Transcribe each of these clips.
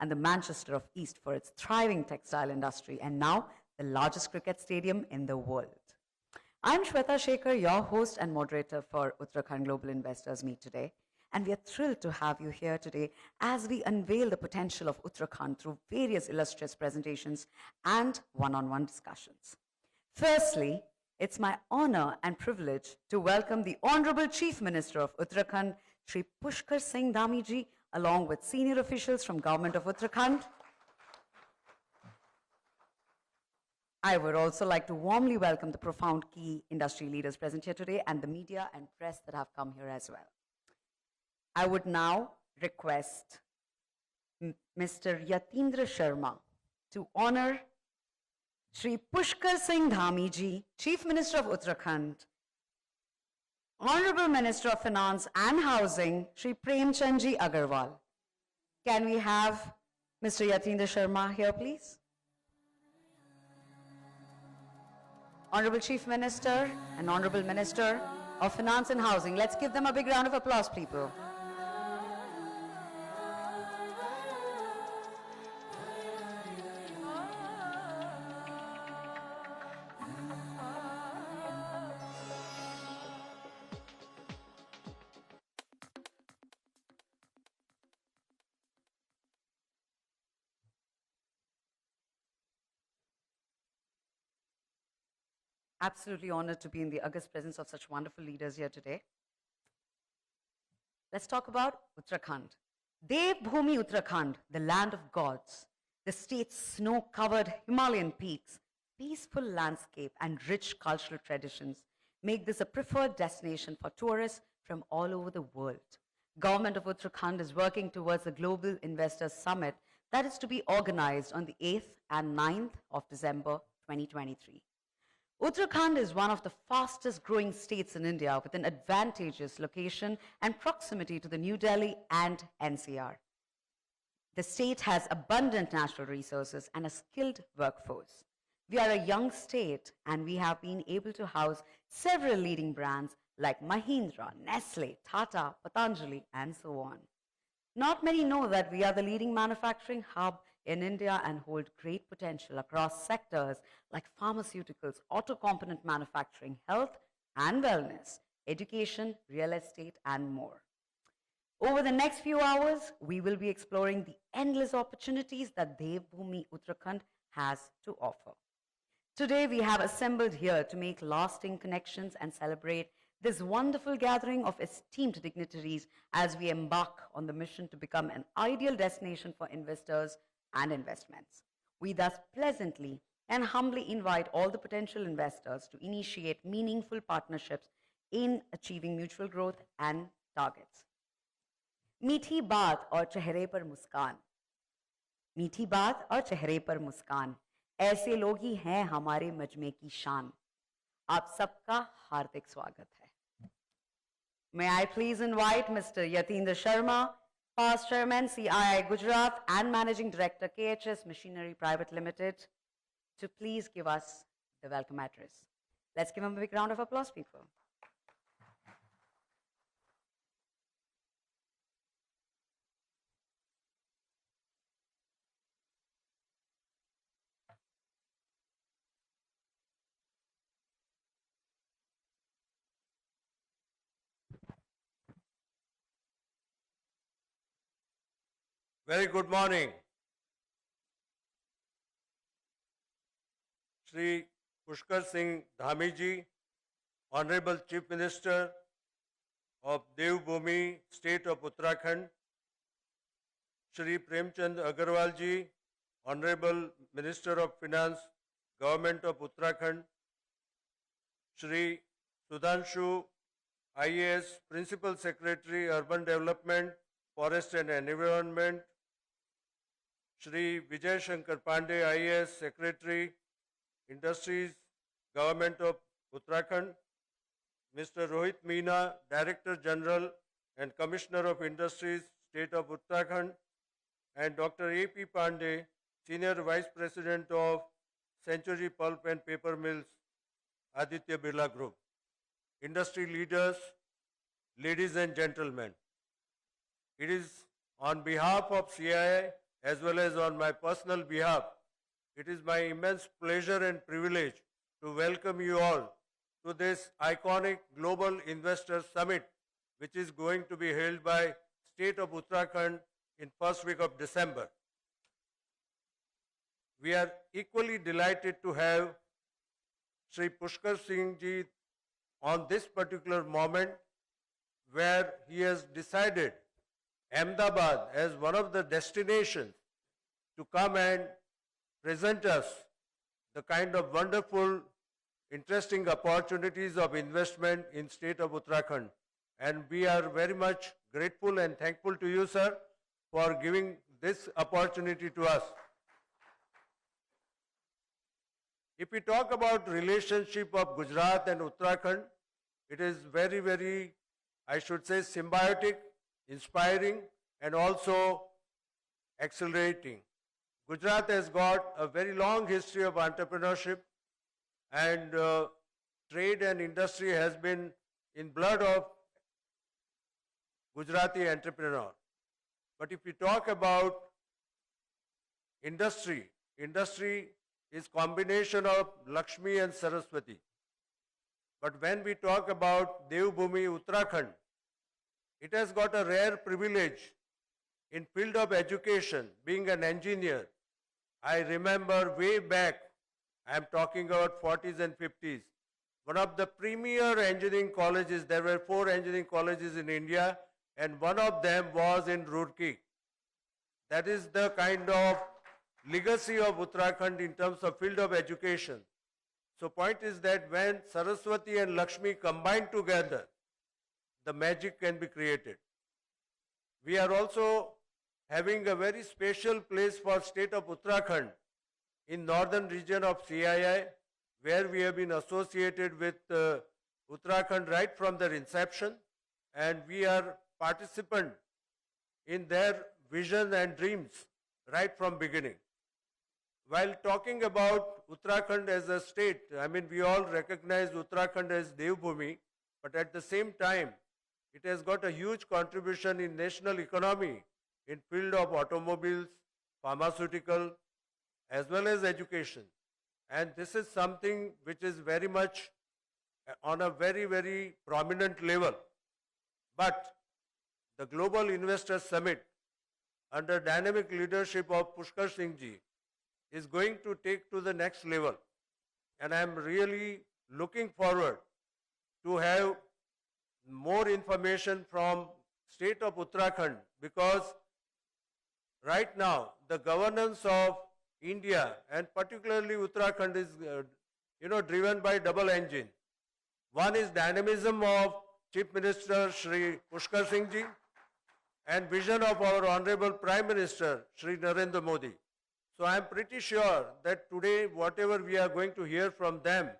and the Manchester of East for its thriving textile industry, and now the largest cricket stadium in the world. I'm Shweta Shekhar, your host and moderator for Uttarakhand Global Investors Meet today, and we are thrilled to have you here today as we unveil the potential of Uttarakhand through various illustrious presentations and one-on-one discussions. Firstly, it's my honor and privilege to welcome the Honorable Chief Minister of Uttarakhand, Shri Pushkar Singh Dhami ji, along with senior officials from Government of Uttarakhand. I would also like to warmly welcome the profound key industry leaders present here today and the media and press that have come here as well. I would now request Mr. Yatindra Sharma to honor Shri Pushkar Singh Dhami ji, Chief Minister of Uttarakhand, Honorable Minister of Finance and Housing, Shri Premchand ji Agarwal. Can we have Mr. Yatindra Sharma here, please? Honorable Chief Minister and Honorable Minister of Finance and Housing. Let's give them a big round of applause, people. Absolutely honored to be in the august presence of such wonderful leaders here today. Let's talk about Uttarakhand. Devbhoomi Uttarakhand, the land of gods, the state's snow-covered Himalayan peaks, peaceful landscape, and rich cultural traditions make this a preferred destination for tourists from all over the world. Government of Uttarakhand is working towards the Global Investors Summit that is to be organized on the 8th and 9th of December 2023. Uttarakhand is one of the fastest growing states in India with an advantageous location and proximity to the New Delhi and NCR. The state has abundant natural resources and a skilled workforce. We are a young state and we have been able to house several leading brands like Mahindra, Nestle, Tata, Patanjali, and so on. Not many know that we are the leading manufacturing hub in India and hold great potential across sectors like pharmaceuticals, auto component manufacturing, health and wellness, education, real estate, and more. Over the next few hours, we will be exploring the endless opportunities that Devbhoomi Uttarakhand has to offer. Today, we have assembled here to make lasting connections and celebrate this wonderful gathering of esteemed dignitaries as we embark on the mission to become an ideal destination for investors and investments. We thus pleasantly and humbly invite all the potential investors to initiate meaningful partnerships in achieving mutual growth and targets. मीठी बात और चेहरे पर मुस्कान, मीठी बात और चेहरे पर मुस्कान, ऐसे लोग ही हैं हमारे मजमे की शान. आप सबका हार्दिक स्वागत है. May I please invite Mr. Yatindra Sharma, past Chairman, CII Gujarat, and Managing Director, KHS Machinery Private Limited, to please give us the welcome address. Let's give him a big round of applause, people. Very good morning. Shri Pushkar Singh Dhami ji, Honorable Chief Minister of Devbhoomi, State of Uttarakhand, Shri Premchand Agarwal ji, Honorable Minister of Finance, Government of Uttarakhand, Shri Sudhanshu, IAS, Principal Secretary, Urban Development, Forest and Environment, Shri Vijay Shankar Pandey, IAS, Secretary, Industries, Government of Uttarakhand, Mr. Rohit Meena, Director General and Commissioner of Industries, State of Uttarakhand, and Dr. A.P. Pandey, Senior Vice President of Century Pulp and Paper Mills, Aditya Birla Group. Industry leaders, ladies and gentlemen, it is on behalf of CII as well as on my personal behalf, it is my immense pleasure and privilege to welcome you all to this iconic Global Investor Summit, which is going to be held by State of Uttarakhand in first week of December. We are equally delighted to have Sri Pushkar Singh Ji on this particular moment where he has decided Ahmedabad as one of the destinations to come and present us the kind of wonderful, interesting opportunities of investment in state of Uttarakhand. And we are very much grateful and thankful to you, sir, for giving this opportunity to us. If we talk about relationship of Gujarat and Uttarakhand, it is very, very, I should say, symbiotic, inspiring, and also accelerating. Gujarat has got a very long history of entrepreneurship, and trade and industry has been in blood of Gujarati entrepreneur. But if we talk about industry is combination of Lakshmi and Saraswati. But when we talk about Devbhoomi Uttarakhand, it has got a rare privilege in field of education, being an engineer. I remember way back, I am talking about 40s and 50s, one of the premier engineering colleges, there were 4 engineering colleges in India, and one of them was in Roorkee. That is the kind of legacy of Uttarakhand in terms of field of education. So point is that when Saraswati and Lakshmi combine together, the magic can be created. We are also having a very special place for state of Uttarakhand in northern region of CII, where we have been associated with Uttarakhand right from their inception, and we are participant in their vision and dreams right from beginning. While talking about Uttarakhand as a state, I mean, we all recognize Uttarakhand as Devbhoomi, but at the same time, it has got a huge contribution in national economy in field of automobiles, pharmaceutical, as well as education. And this is something which is very much on a very, very prominent level. But the Global Investor Summit, under dynamic leadership of Pushkar Singh Ji, is going to take to the next level. And I am really looking forward to have more information from state of Uttarakhand, because right now the governance of India and particularly Uttarakhand is driven by double engine. One is dynamism of Chief Minister Shri Pushkar Singh Ji and vision of our Honorable Prime Minister Shri Narendra Modi. So I am pretty sure that today whatever we are going to hear from them,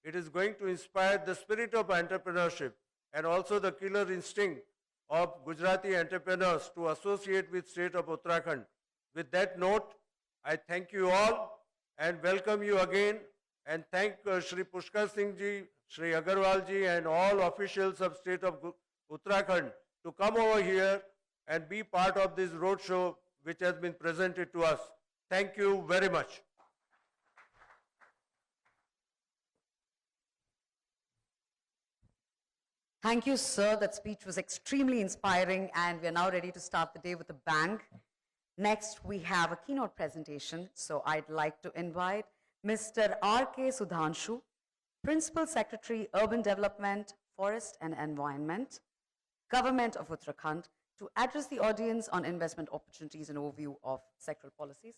it is going to inspire the spirit of entrepreneurship and also the killer instinct of Gujarati entrepreneurs to associate with state of Uttarakhand. With that note, I thank you all and welcome you again, and thank Shri Pushkar Singh Ji, Shri Agarwal Ji and all officials of state of Uttarakhand to come over here and be part of this roadshow which has been presented to us. Thank you very much. Thank you, sir. That speech was extremely inspiring, and we are now ready to start the day with a bang. Next, we have a keynote presentation. So I'd like to invite Mr. R.K. Sudhanshu, Principal Secretary, Urban Development, Forest and Environment, Government of Uttarakhand, to address the audience on investment opportunities and overview of sectoral policies.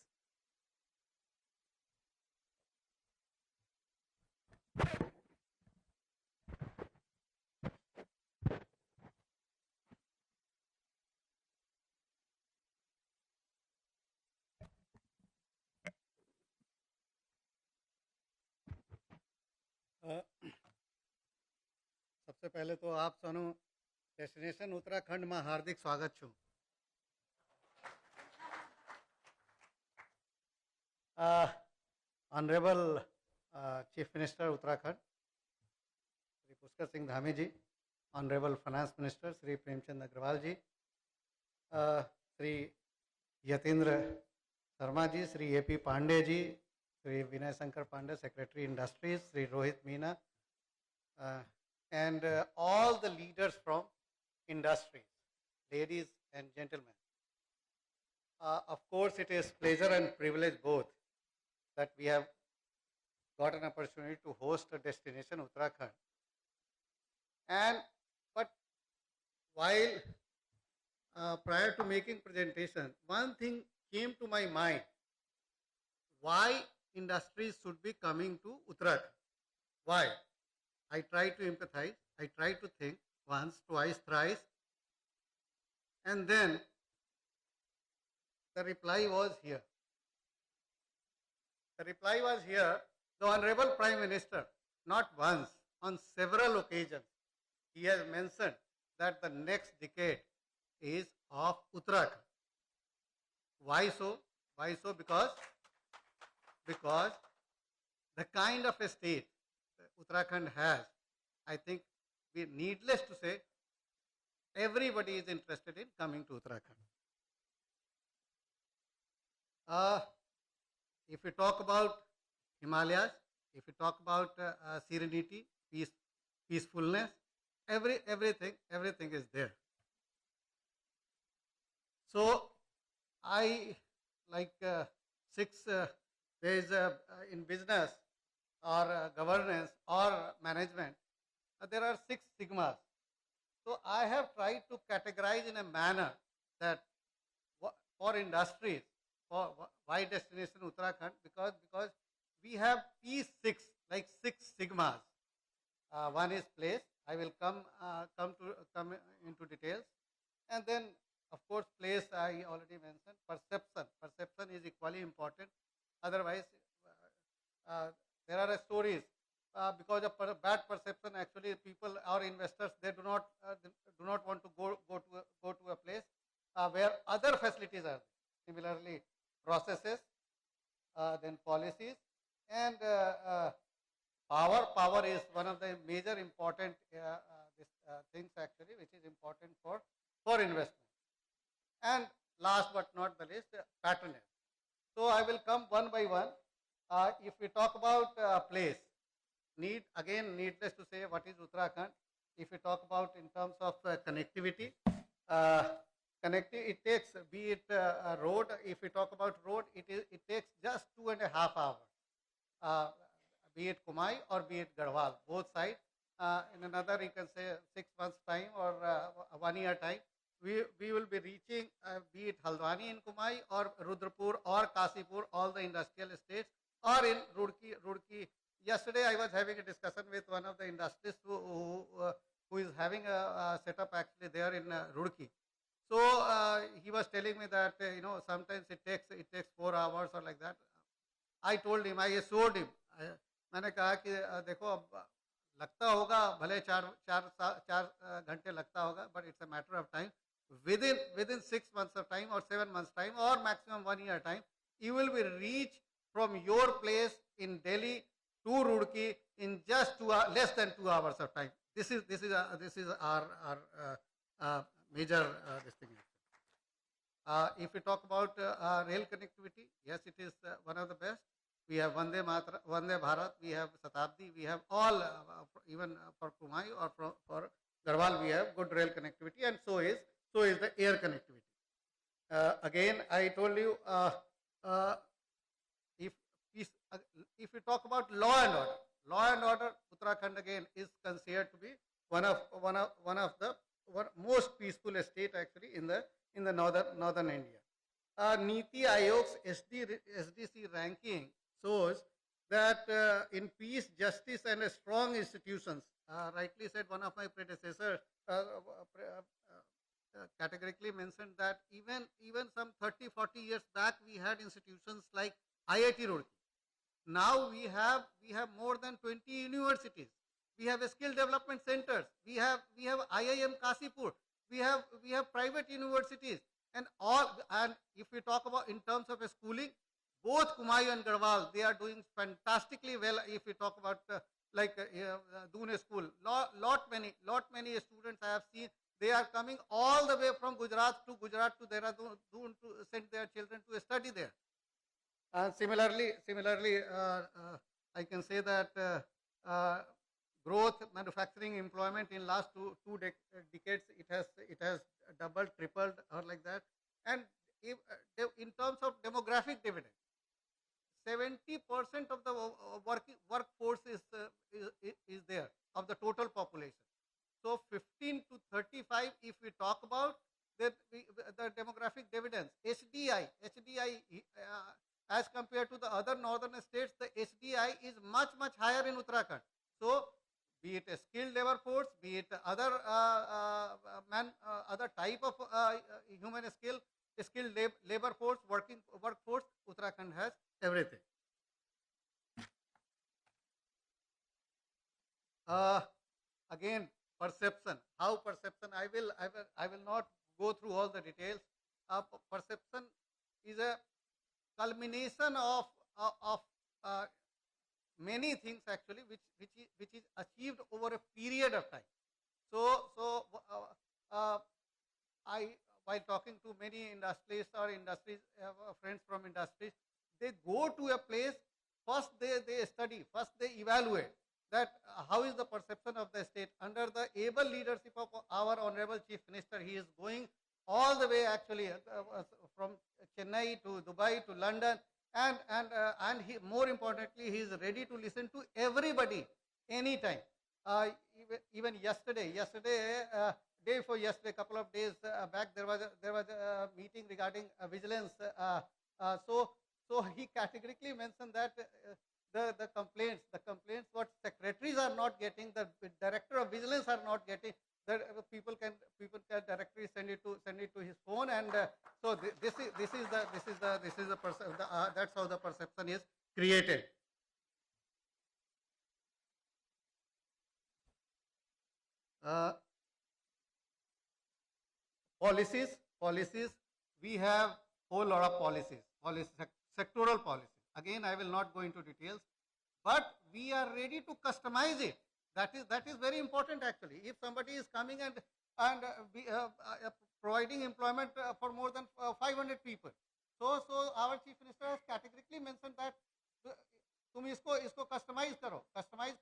सबसे पहले तो आप सनु destination Uttarakhand में हार्दिक स्वागत छू। Honourable chief minister Uttarakhand Shri Pushkar Singh Dhami ji, honourable finance minister Shri Premchand Agrawal ji, Shri Yatendra Sharma ji, Sri A.P. Pandey ji, Sri Vinay Shankar Pandey, Secretary Industries, Sri Rohit Meena, uh, and all the leaders from industries, ladies and gentlemen. Of course, it is pleasure and privilege both that we have got an opportunity to host a destination, Uttarakhand. And but while prior to making presentation, one thing came to my mind: why industries should be coming to Uttarakhand? Why? I try to empathize. I try to think once, twice, thrice, and then the reply was here. The reply was here. The Honorable Prime Minister, not once, on several occasions, he has mentioned that the next decade is of Uttarakhand. Why so? Why so? Because the kind of a state Uttarakhand has, I think, we needless to say, everybody is interested in coming to Uttarakhand. If we talk about Himalayas, if we talk about serenity, peacefulness, everything is there. So I like there is in business or governance or management, there are 6 sigmas. So I have tried to categorize in a manner that for industries, for why destination Uttarakhand, because we have P6, like 6 sigmas. One is place. I will come into details, and then of course place I already mentioned. Perception is equally important. Otherwise, there are stories because of bad perception. Actually, people or investors, they do not want to go to a place where other facilities are. Similarly, processes, then policies, and power is one of the major important things actually, which is important for investment. And last but not the least, patronage. So I will come one by one. If we talk about place, needless to say, what is Uttarakhand? If we talk about in terms of connectivity, it takes, be it a road. If we talk about road, it takes just 2.5 hours. Be it Kumai or be it Garhwal, both sides. In another, you can say 6 months time or 1 year time, we will be reaching, be it Haldwani in Kumai or Rudrapur or Kasipur, all the industrial estates, or in Roorkee. Yesterday, I was having a discussion with one of the industries who is having a setup actually there in Roorkee. So he was telling me that sometimes it takes 4 hours or like that. I told him, I assured him. मैंने कहा कि देखो अब लगता होगा भले 4 घंटे लगता होगा, but it's a matter of time. Within 6 months of time or 7 months time or maximum 1 year time, you will be reached from your place in Delhi to Roorkee in just less than 2 hours of time. This is our major this thing. If we talk about rail connectivity, yes, it is one of the best. We have Vande Bharat, we have Shatabdi, we have all, even for Kumai or for Garhwal, we have good rail connectivity, and so is the air connectivity. Again, I told you, if we talk about law and order, Uttarakhand again is considered to be one of the most peaceful state actually in the northern India. Niti Aayog's SDC ranking shows that in peace, justice, and strong institutions, rightly said one of my predecessors, categorically mentioned that even some 30-40 years back we had institutions like IIT Roorkee. Now we have more than 20 universities. We have skill development centers. We have IIM Kasipur. We have private universities, and if we talk about in terms of schooling, both Kumai and Garhwal, they are doing fantastically well. If we talk about Dune school, lot many students I have seen, they are coming all the way from Gujarat to Dehradun to send their children to study there. Similarly, I can say that growth, manufacturing, employment in last decades, it has doubled, tripled, or like that. And if, in terms of demographic dividend, 70% of the workforce is there of the total population. So 15 to 35, if we talk about the demographic dividends, HDI, as compared to the other northern states, the HDI is much, much higher in Uttarakhand. So be it a skilled labor force, be it other other type of human skilled labor force, workforce, Uttarakhand has everything. Uh, Again, perception. How perception? I will not go through all the details. Perception is a culmination of many things actually, which is achieved over a period of time. So I, while talking to many industrialists or friends from industries, they go to a place. First, they study. First, they evaluate that how is the perception of the state under the able leadership of our honorable chief minister. He is going all the way actually from Chennai to Dubai to London, and he, more importantly, he is ready to listen to everybody anytime. Even yesterday, day before yesterday, couple of days back, there was a meeting regarding vigilance. So he categorically mentioned that the complaints what secretaries are not getting, the director of vigilance are not getting, that people can directly send it to his phone, and so this is the that's how the perception is created. Policies, we have whole lot of policies, sectoral policies. Again, I will not go into details, but we are ready to customize it. That is very important actually. If somebody is coming and providing employment for more than 500 people, so our chief minister has categorically mentioned that तुम इसको customise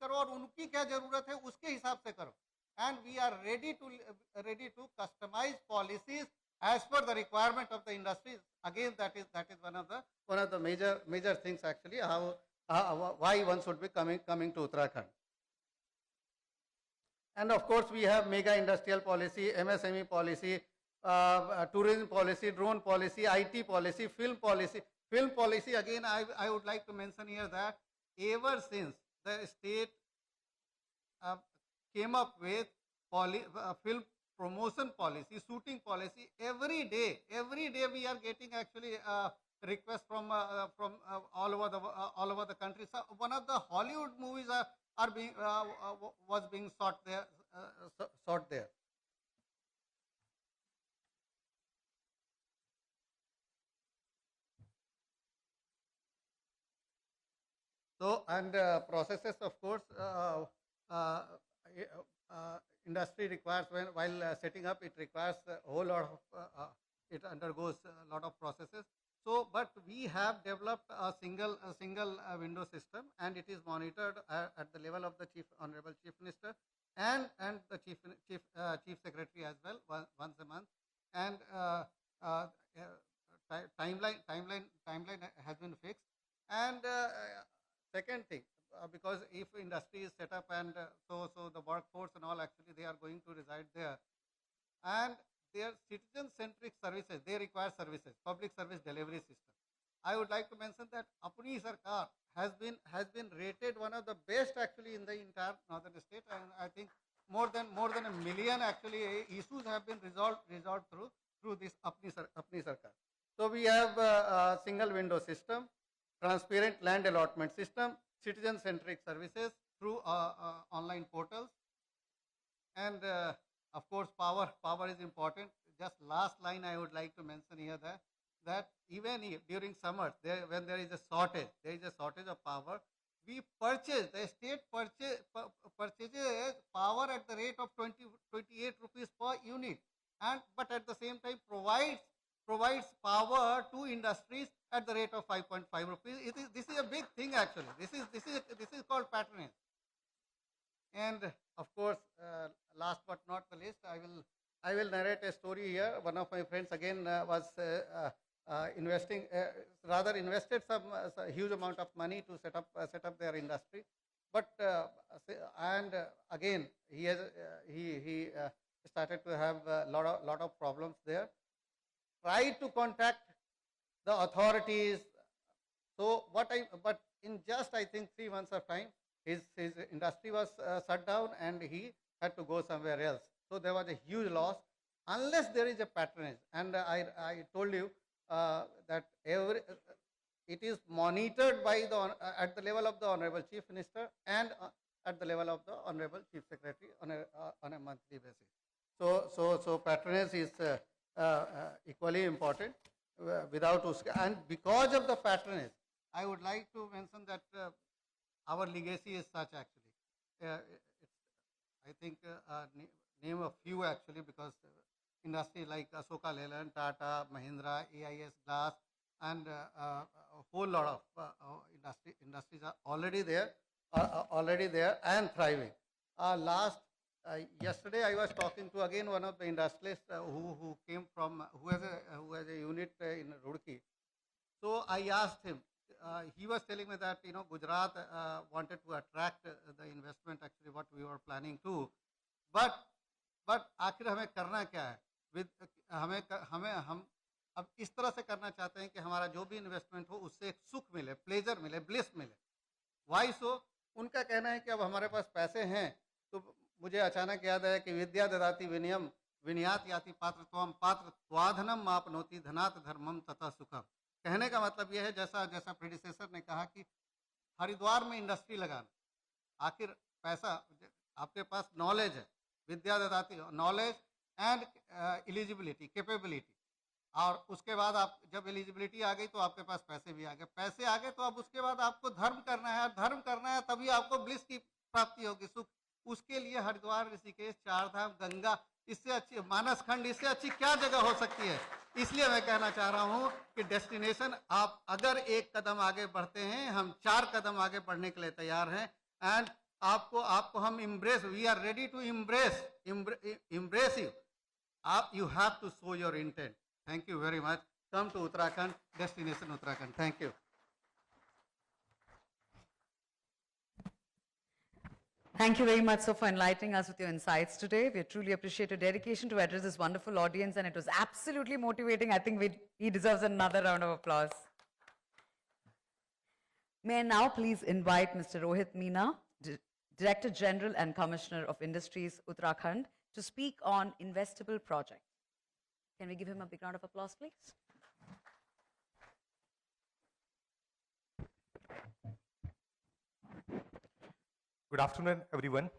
करो और उनकी क्या जरूरत है उसके हिसाब से करो. And we are ready to customize policies as per the requirement of the industries. Again, that is one of the major things actually, how why one should be coming to Uttarakhand. And of course, we have mega industrial policy, MSME policy, tourism policy, drone policy, IT policy, film policy. Film policy, again, I would like to mention here that ever since the state came up with film promotion policy, shooting policy, every day we are getting actually requests from all over the country. So one of the Hollywood movies was being shot there. So, and processes, of course, industry requires while setting up, it requires a whole lot of, it undergoes a lot of processes. So, but we have developed a single window system, and it is monitored at the level of the honorable chief minister and the chief secretary as well, once a month. And timeline has been fixed. And second thing, because if industry is set up and so the workforce and all actually they are going to reside there, and their citizen-centric services, they require services, public service delivery system. I would like to mention that Apni Sarkar has been rated one of the best actually in the entire northern state, and I think more than a million actually issues have been resolved through this Apni Sarkar. So we have a single window system, transparent land allotment system, citizen-centric services through online portals, and of course power is important. Just last line I would like to mention here that even if during summer when there is a shortage of power, the state purchases power at the rate of 28 rupees per unit, but at the same time provides provides power to industries at the rate of 5.5 rupees. This is a big thing actually. This is called patronage. And of course, last but not the least, I will narrate a story here. One of my friends again was invested some huge amount of money to set up their industry, but again he started to have a lot of problems there. Tried to contact the authorities. But in just I think 3 months of time, his industry was shut down and he had to go somewhere else. So there was a huge loss unless there is a patronage. And I told you that it is monitored by at the level of the Honorable Chief Minister and at the level of the Honorable Chief Secretary on a monthly basis. So patronage is equally important. And because of the patronage, I would like to mention that our legacy is such actually. I think name a few actually, because industry like Ashoka Leyland, Tata, Mahindra, AIS Glass, and a whole lot of industries are already there and thriving. Yesterday I was talking to again one of the industrialists who came from who has a unit in Roorkee. So I asked him. He was telling me that Gujarat wanted to attract the investment actually what we were planning to, but आखिर हमें करना क्या है? हम अब इस तरह से करना चाहते हैं कि हमारा जो भी इन्वेस्टमेंट हो उससे एक सुख मिले, प्लेजर मिले, ब्लिस मिले. वाई सो? उनका कहना है कि अब हमारे पास पैसे हैं. तो मुझे अचानक याद आया कि विद्या ददाति विनयम विनयात याति पात्रत्वम पात्रत्वाधनम मापनोति धनात धर्मम तथा सुखम. कहने का मतलब यह है, जैसा प्रेडिसेसर ने कहा कि हरिद्वार में इंडस्ट्री लगाना, आखिर पैसा आपके पास नॉलेज है, विद्या ददाति नॉलेज एंड एलिजिबिलिटी कैपेबिलिटी, और उसके बाद आप जब एलिजिबिलिटी आ गई तो आपके पास पैसे भी आ गए, पैसे आ गए तो अब उसके बाद आपको धर्म करना है तभी आपको ब्लिस की प्राप्ति होगी, सुख. उसके लिए हरिद्वार, ऋषिकेश, चारधाम, गंगा, इससे अच्छी मानस खंड, इससे अच्छी क्या जगह हो सकती है. इसलिए मैं कहना चाह रहा हूं कि डेस्टिनेशन आप अगर एक कदम आगे बढ़ते हैं, हम 4 कदम आगे बढ़ने के लिए तैयार हैं. एंड आपको हम embrace, we are ready to embrace you. You have to show your intent. Thank you very much. Come to Uttarakhand, destination Uttarakhand. Thank you. Thank you very much, sir, for enlightening us with your insights today. We truly appreciate your dedication to address this wonderful audience, and it was absolutely motivating. I think he deserves another round of applause. May I now please invite Mr. Rohit Meena, Director General and Commissioner of Industries, Uttarakhand, to speak on investable projects. Can we give him a big round of applause, please? Good afternoon, everyone.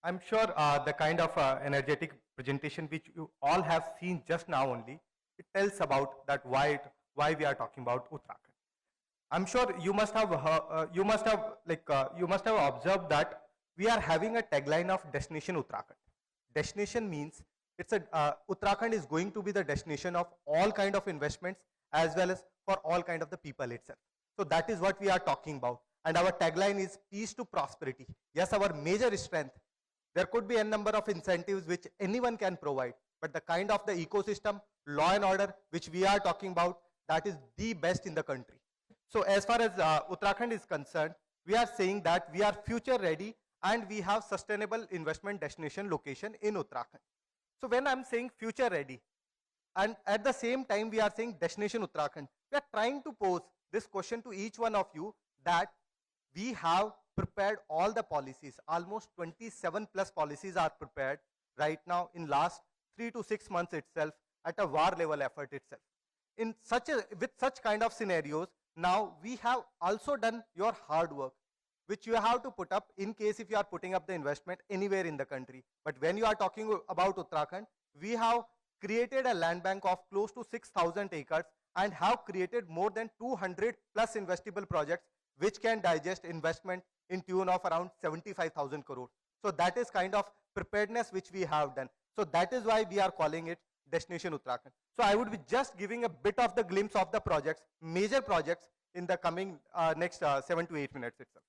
I'm sure the kind of energetic presentation which you all have seen just now only, it tells about that why we are talking about Uttarakhand. I'm sure you must have observed that we are having a tagline of Destination Uttarakhand. Destination means Uttarakhand is going to be the destination of all kind of investments as well as for all kind of the people itself. So that is what we are talking about. And our tagline is peace to prosperity. Yes, our major strength. There could be a number of incentives which anyone can provide, but the kind of the ecosystem, law and order which we are talking about, that is the best in the country. So as far as Uttarakhand is concerned, we are saying that we are future ready and we have sustainable investment destination location in Uttarakhand. So when I'm saying future ready, and at the same time we are saying destination Uttarakhand, we are trying to pose this question to each one of you that we have prepared all the policies. Almost 27 plus policies are prepared right now in last 3 to 6 months itself at a war level effort itself. With such kind of scenarios, now we have also done your hard work, which you have to put up in case if you are putting up the investment anywhere in the country. But when you are talking about Uttarakhand, we have created a land bank of close to 6,000 acres and have created more than 200 plus investable projects which can digest investment in tune of around 75,000 crore. So that is kind of preparedness which we have done. So that is why we are calling it Destination Uttarakhand. So I would be just giving a bit of the glimpse of the projects, major projects in the coming next 7 to 8 minutes itself.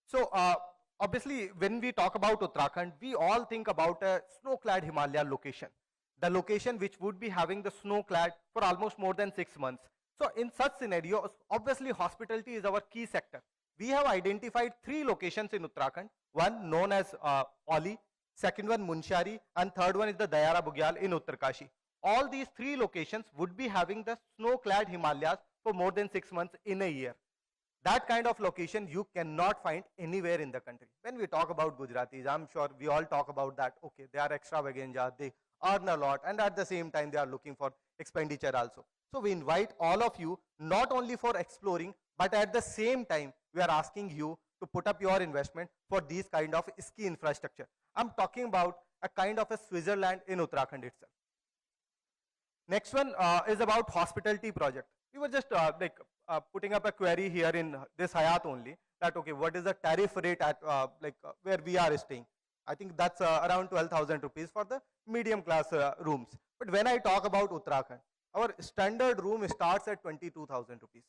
So obviously when we talk about Uttarakhand, we all think about a snow-clad Himalaya location. The location which would be having the snow-clad for almost more than 6 months. So in such scenarios, obviously hospitality is our key sector. We have identified 3 locations in Uttarakhand. One known as Oli, second one Munshari, and third one is the Dayara Bugyal in Uttarkashi. All these 3 locations would be having the snow-clad Himalayas for more than 6 months in a year. That kind of location you cannot find anywhere in the country. When we talk about Gujaratis, I'm sure we all talk about that. Okay, they are extravaganza, they earn a lot, and at the same time they are looking for expenditure also. So we invite all of you not only for exploring, but at the same time we are asking you to put up your investment for these kind of ski infrastructure. I'm talking about a kind of a Switzerland in Uttarakhand itself. Next one is about hospitality project. We were just putting up a query here in this Hayat only that okay, what is the tariff rate at where we are staying? I think that's around 12,000 rupees for the medium class rooms. But when I talk about Uttarakhand, our standard room starts at 22,000 rupees.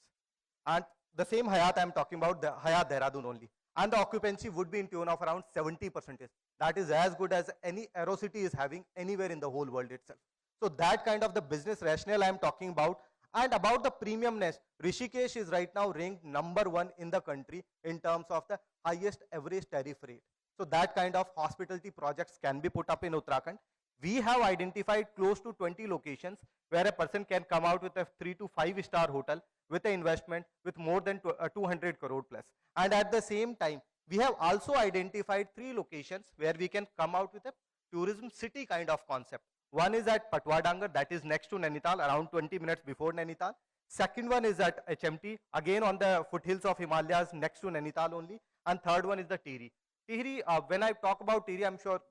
And the same Hayat I'm talking about, the Hayat Dehradun only. And the occupancy would be in tune of around 70%. That is as good as any Aerocity is having anywhere in the whole world itself. So that kind of the business rationale I'm talking about. And about the premiumness, Rishikesh is right now ranked #1 in the country in terms of the highest average tariff rate. So that kind of hospitality projects can be put up in Uttarakhand. We have identified close to 20 locations where a person can come out with a 3 to 5 star hotel with an investment with more than 200 crore plus. And at the same time, we have also identified 3 locations where we can come out with a tourism city kind of concept. One is at Patwa, that is next to Nainital, around 20 minutes before Nainital. Second one is at HMT, again on the foothills of Himalayas, next to Nainital only. And third one is the Tihri. Tihri, when I talk about Tihri, I'm sure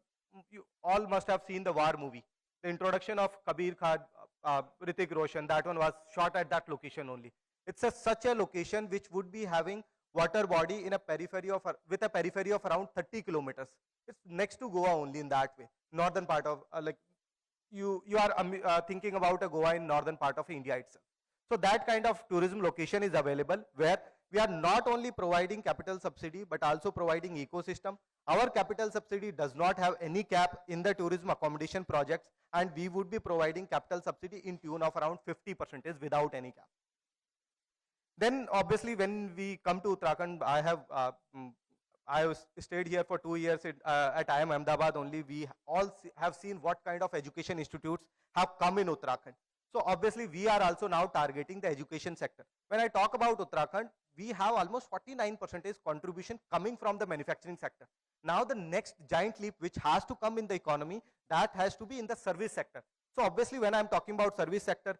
you all must have seen the War movie. The introduction of Kabir Khan, Hrithik Roshan, that one was shot at that location only. It's such a location which would be having water body in a periphery of, with a periphery of around 30 kilometers. It's next to Goa only in that way. Northern part of, you are thinking about a Goa in northern part of India itself. So that kind of tourism location is available where we are not only providing capital subsidy but also providing ecosystem. Our capital subsidy does not have any cap in the tourism accommodation projects, and we would be providing capital subsidy in tune of around 50% without any cap. Then obviously when we come to Uttarakhand, I have stayed here for 2 years at IIM Ahmedabad only. We all have seen what kind of education institutes have come in Uttarakhand. So obviously we are also now targeting the education sector. When I talk about Uttarakhand, we have almost 49% contribution coming from the manufacturing sector. Now the next giant leap which has to come in the economy, that has to be in the service sector. So obviously when I'm talking about service sector,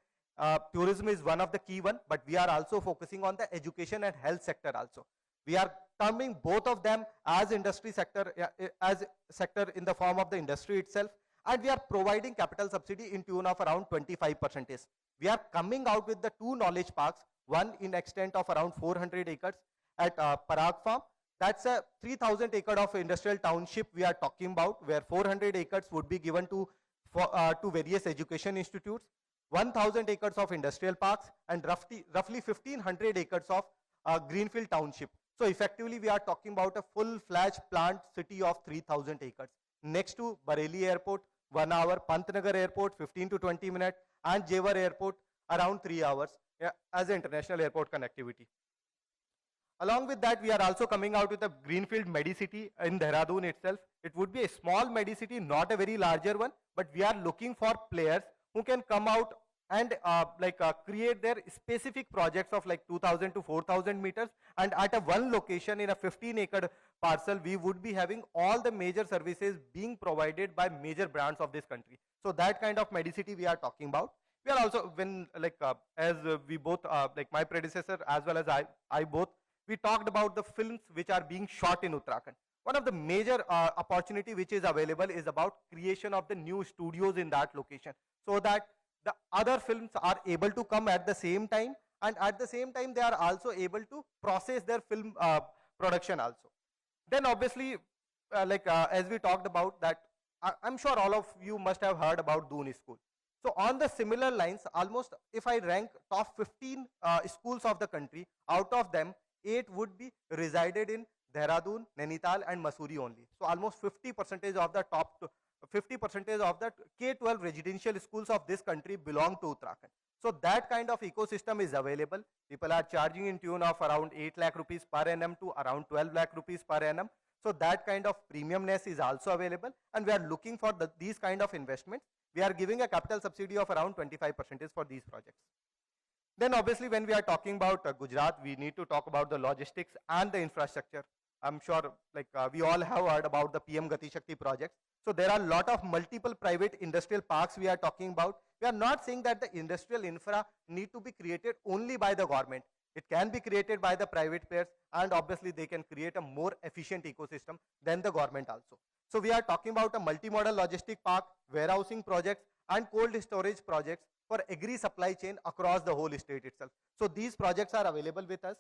tourism is one of the key one, but we are also focusing on the education and health sector also. We are terming both of them as industry sector, as sector in the form of the industry itself, and we are providing capital subsidy in tune of around 25%. We are coming out with the 2 knowledge parks, one in extent of around 400 acres at Parag Farm. That's a 3,000 acre of industrial township we are talking about, where 400 acres would be given to various education institutes, 1,000 acres of industrial parks, and roughly 1,500 acres of greenfield township. So effectively we are talking about a full-fledged plant city of 3,000 acres. Next to Bareilly Airport, 1 hour, Pantnagar Airport, 15 to 20 minutes, and Jewar Airport, around 3 hours as an international airport connectivity. Along with that, we are also coming out with a greenfield Medicity in Dehradun itself. It would be a small Medicity, not a very larger one, but we are looking for players who can come out and create their specific projects of like 2,000 to 4,000 meters, and at a one location in a 15-acre parcel, we would be having all the major services being provided by major brands of this country. So that kind of Medicity we are talking about. We are also, when as we both, my predecessor as well as I both, we talked about the films which are being shot in Uttarakhand. One of the major opportunity which is available is about creation of the new studios in that location, so that the other films are able to come at the same time, and at the same time they are also able to process their film production also. Then obviously as we talked about that I'm sure all of you must have heard about Doon School. So on the similar lines, almost if I rank top 15 schools of the country, out of them, 8 would be resided in Dehradun, Nainital and Mussoorie only. So almost 50% of the top 50% of the K-12 residential schools of this country belong to Uttarakhand. So that kind of ecosystem is available. People are charging in tune of around 8 lakh rupees per annum to around 12 lakh rupees per annum. So that kind of premiumness is also available, and we are looking for these kind of investments. We are giving a capital subsidy of around 25% for these projects. Then obviously when we are talking about Gujarat, we need to talk about the logistics and the infrastructure. I'm sure we all have heard about the PM Gati Shakti projects. So there are a lot of multiple private industrial parks we are talking about. We are not saying that the industrial infra need to be created only by the government. It can be created by the private players, and obviously they can create a more efficient ecosystem than the government also. So we are talking about a multimodal logistic park, warehousing projects and cold storage projects for agri supply chain across the whole state itself. So these projects are available with us.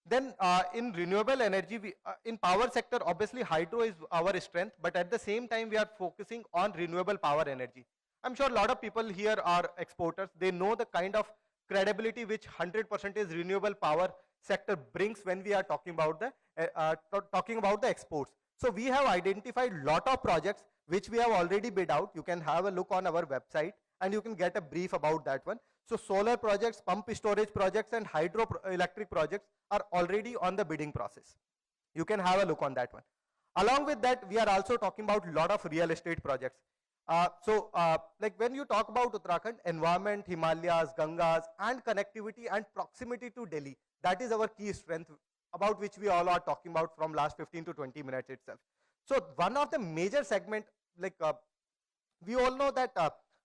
Then in renewable energy, in power sector, obviously hydro is our strength, but at the same time we are focusing on renewable power energy. I'm sure a lot of people here are exporters. They know the kind of credibility which 100% is renewable power sector brings when we are talking about the exports. So we have identified lot of projects which we have already bid out. You can have a look on our website and you can get a brief about that one. So solar projects, pump storage projects and hydroelectric projects are already on the bidding process. You can have a look on that one. Along with that, we are also talking about a lot of real estate projects. Like when you talk about Uttarakhand, environment, Himalayas, Gangas and connectivity and proximity to Delhi, that is our key strength about which we all are talking about from last 15 to 20 minutes itself. So one of the major segment, we all know that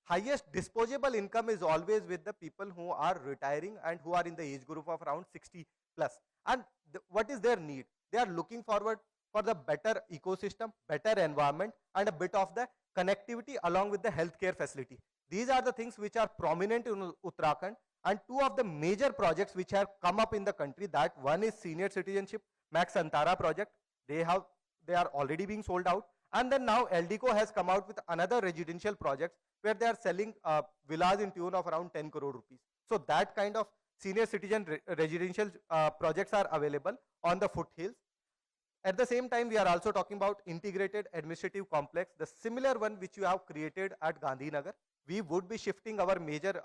highest disposable income is always with the people who are retiring and who are in the age group of around 60 plus. And what is their need? They are looking forward for the better ecosystem, better environment and a bit of the connectivity along with the healthcare facility. These are the things which are prominent in Uttarakhand, and two of the major projects which have come up in the country, that one is senior citizenship Max Antara project. They are already being sold out, and then now LDCO has come out with another residential projects where they are selling villas in tune of around 10 crore rupees. So that kind of senior citizen residential projects are available on the foothills. At the same time, we are also talking about integrated administrative complex, the similar one which you have created at Gandhinagar. We would be shifting our major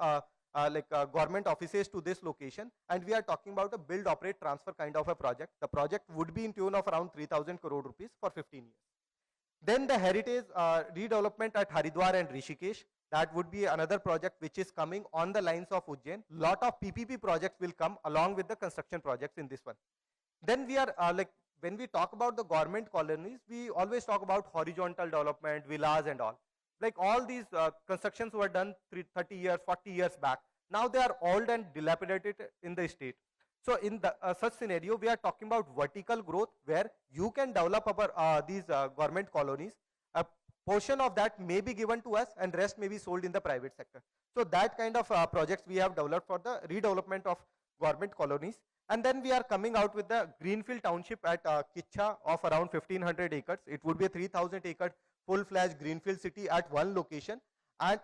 government offices to this location, and we are talking about a build, operate, transfer kind of a project. The project would be in tune of around 3,000 crore rupees for 15 years. Then the heritage redevelopment at Haridwar and Rishikesh, that would be another project which is coming on the lines of Ujjain. Lot of PPP projects will come along with the construction projects in this one. Then we are when we talk about the government colonies, we always talk about horizontal development, villas and all. Like all these constructions were done 30 years, 40 years back. Now they are old and dilapidated in the state. So in the, such scenario, we are talking about vertical growth where you can develop these government colonies. A portion of that may be given to us and rest may be sold in the private sector. So that kind of projects we have developed for the redevelopment of government colonies. And then we are coming out with the Greenfield Township at Kicha of around 1500 acres. It would be a 3000 acre full-fledged Greenfield city at one location. And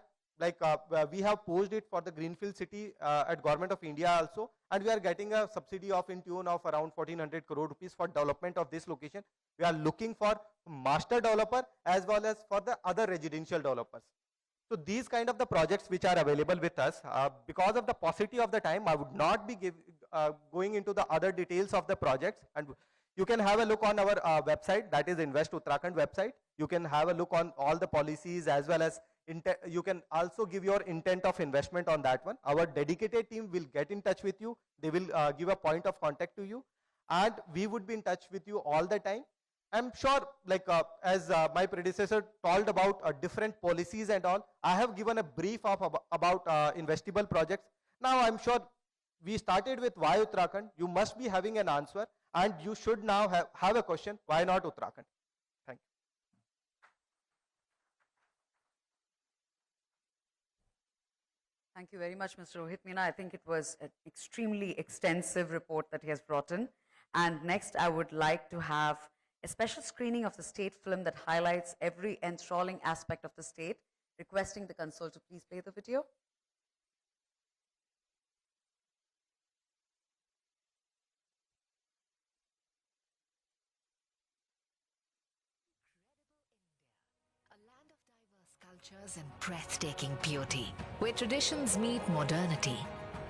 we have posed it for the Greenfield city at Government of India also. And we are getting a subsidy of in tune of around 1400 crore rupees for development of this location. We are looking for master developer as well as for the other residential developers. So these kind of the projects which are available with us, because of the paucity of the time, I would not be going into the other details of the projects, and you can have a look on our website, that is Invest Uttarakhand website. You can have a look on all the policies as well as you can also give your intent of investment on that one. Our dedicated team will get in touch with you. They will give a point of contact to you, and we would be in touch with you all the time. I'm sure, as my predecessor told about different policies and all, I have given a brief of about investable projects. Now I'm sure we started with why Uttarakhand. You must be having an answer, and you should now have a question, why not Uttarakhand? Thank you. Thank you very much, Mr. Rohit Meena. I think it was an extremely extensive report that he has brought in. And next, I would like to have a special screening of the state film that highlights every enthralling aspect of the state. Requesting the console to please play the video. A land of diverse cultures and breathtaking beauty, where traditions meet modernity.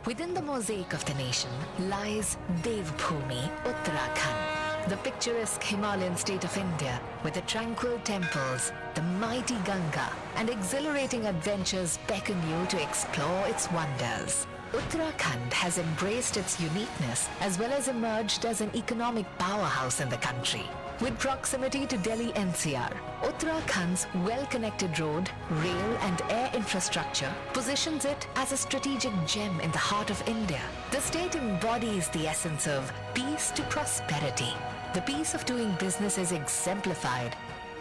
Within the mosaic of the nation lies Devbhoomi, Uttarakhand, the picturesque Himalayan state of India, with the tranquil temples, the mighty Ganga, and exhilarating adventures beckon you to explore its wonders. Uttarakhand has embraced its uniqueness as well as emerged as an economic powerhouse in the country. With proximity to Delhi NCR, Uttarakhand's well-connected road, rail and air infrastructure positions it as a strategic gem in the heart of India. The state embodies the essence of peace to prosperity. The peace of doing business is exemplified